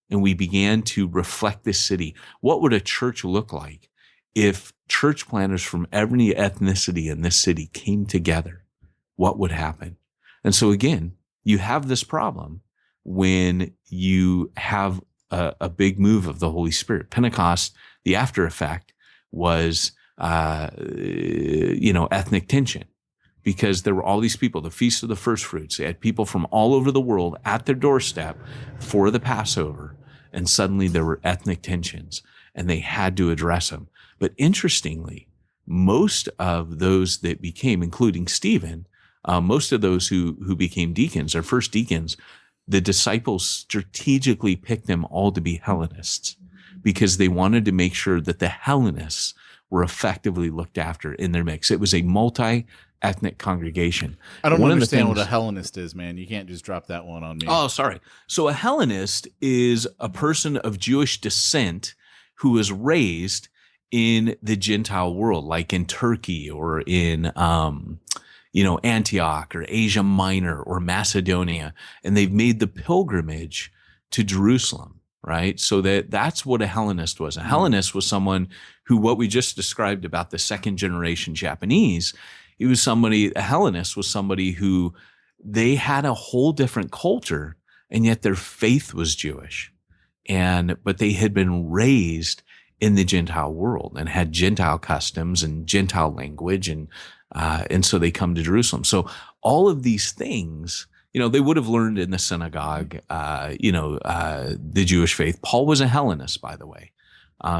and we began to reflect this city. What would a church look like if church planters from every ethnicity in this city came together? What would happen? And so again, you have this problem when you have a big move of the Holy Spirit. Pentecost, the after effect was ethnic tension, because there were all these people, the Feast of the First Fruits. They had people from all over the world at their doorstep for the Passover, and suddenly there were ethnic tensions, and they had to address them. But interestingly, most of those that became, including Stephen, most of those who became deacons, their first deacons, the disciples strategically picked them all to be Hellenists, because they wanted to make sure that the Hellenists were effectively looked after in their mix. It was a multi-ethnic congregation. I don't understand what a Hellenist is, man. You can't just drop that one on me. Oh, sorry. So a Hellenist is a person of Jewish descent who was raised in the Gentile world, like in Turkey or in Antioch or Asia Minor or Macedonia, and they've made the pilgrimage to Jerusalem. right? So that's what a Hellenist was. A Hellenist was someone who, what we just described about the second generation Japanese, a Hellenist was somebody who they had a whole different culture, and yet their faith was Jewish. But they had been raised in the Gentile world and had Gentile customs and Gentile language. And so they come to Jerusalem. So all of these things, they would have learned in the synagogue, the Jewish faith. Paul was a Hellenist, by the way.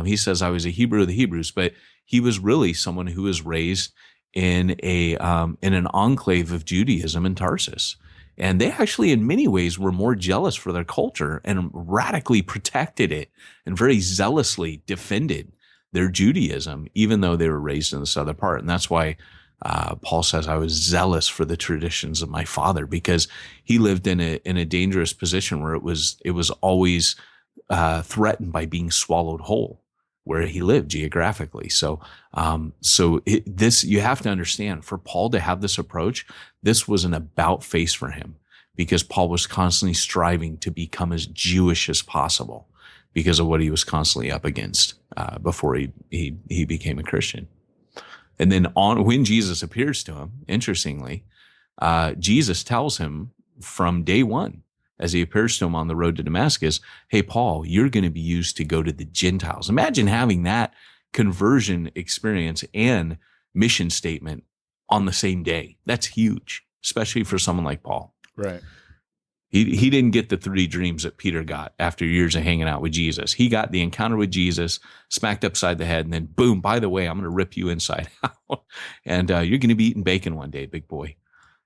He says, I was a Hebrew of the Hebrews, but he was really someone who was raised in an enclave of Judaism in Tarsus. And they actually, in many ways, were more jealous for their culture and radically protected it and very zealously defended their Judaism, even though they were raised in the southern part. And that's why Paul says, I was zealous for the traditions of my father, because he lived in a dangerous position where it was always threatened by being swallowed whole where he lived geographically. So you have to understand, for Paul to have this approach, this was an about face for him, because Paul was constantly striving to become as Jewish as possible because of what he was constantly up against before he became a Christian. And then when Jesus appears to him, interestingly, Jesus tells him from day one, as he appears to him on the road to Damascus, hey, Paul, you're going to be used to go to the Gentiles. Imagine having that conversion experience and mission statement on the same day. That's huge, especially for someone like Paul. Right. He didn't get the 3 dreams that Peter got after years of hanging out with Jesus. He got the encounter with Jesus, smacked upside the head, and then boom, by the way, I'm going to rip you inside out. And you're going to be eating bacon one day, big boy.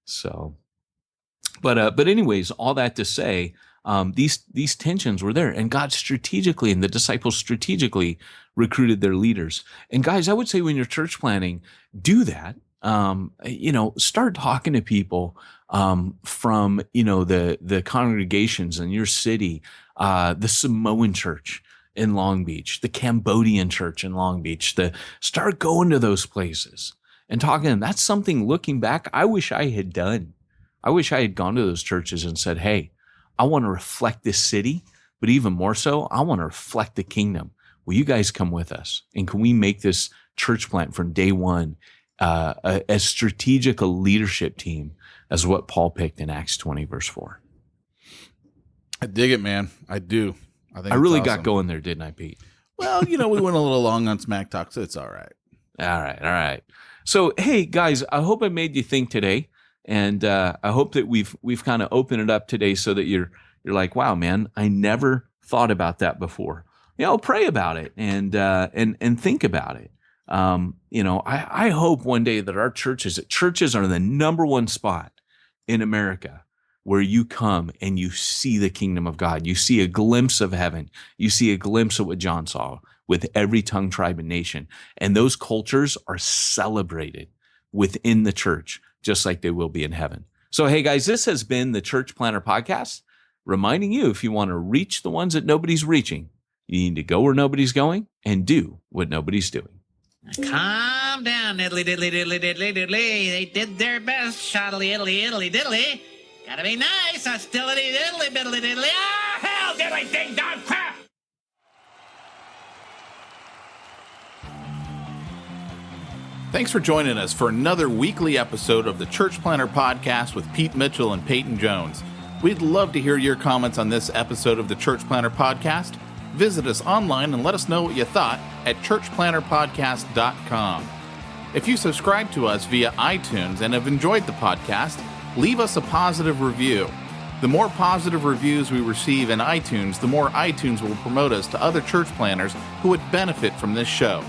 So, but anyways, all that to say, these tensions were there, and God strategically, and the disciples strategically recruited their leaders. And guys, I would say when you're church planning, do that. Start talking to people from the congregations in your city, the Samoan church in Long Beach, the Cambodian church in Long Beach. Start going to those places and talking to them. That's something, looking back, I wish I had done. I wish I had gone to those churches and said, hey, I want to reflect this city, but even more so, I want to reflect the kingdom. Will you guys come with us? And can we make this church plant from day one as strategic a leadership team as what Paul picked in Acts 20, verse 4? I dig it, man. I do. I really got going there, didn't I, Pete? Well, we went a little long on Smack Talk, so it's all right. All right. So, hey, guys, I hope I made you think today. And I hope that we've kind of opened it up today so that you're like, wow, man, I never thought about that before. Pray about it and think about it. I hope one day that our churches are the number one spot in America where you come and you see the kingdom of God. You see a glimpse of heaven. You see a glimpse of what John saw with every tongue, tribe, and nation. And those cultures are celebrated within the church, just like they will be in heaven. So, hey, guys, this has been the Church Planter Podcast, reminding you, if you want to reach the ones that nobody's reaching, you need to go where nobody's going and do what nobody's doing. Calm down, diddly diddly diddly diddly diddly. They did their best, shoddily iddly iddly diddly. Gotta be nice, hostility diddly biddly diddly. Ah, hell, diddly ding dong crap! Thanks for joining us for another weekly episode of the Church Planter Podcast with Pete Mitchell and Peyton Jones. We'd love to hear your comments on this episode of the Church Planter Podcast. Visit us online and let us know what you thought at churchplanterpodcast.com. If you subscribe to us via iTunes and have enjoyed the podcast, leave us a positive review. The more positive reviews we receive in iTunes, the more iTunes will promote us to other church planners who would benefit from this show.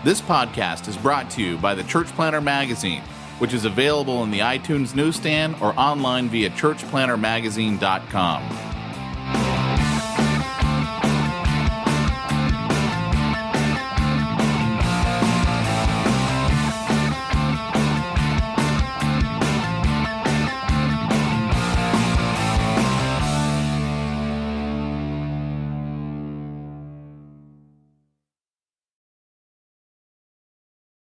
This podcast is brought to you by the Church Planter Magazine, which is available in the iTunes newsstand or online via churchplantermagazine.com.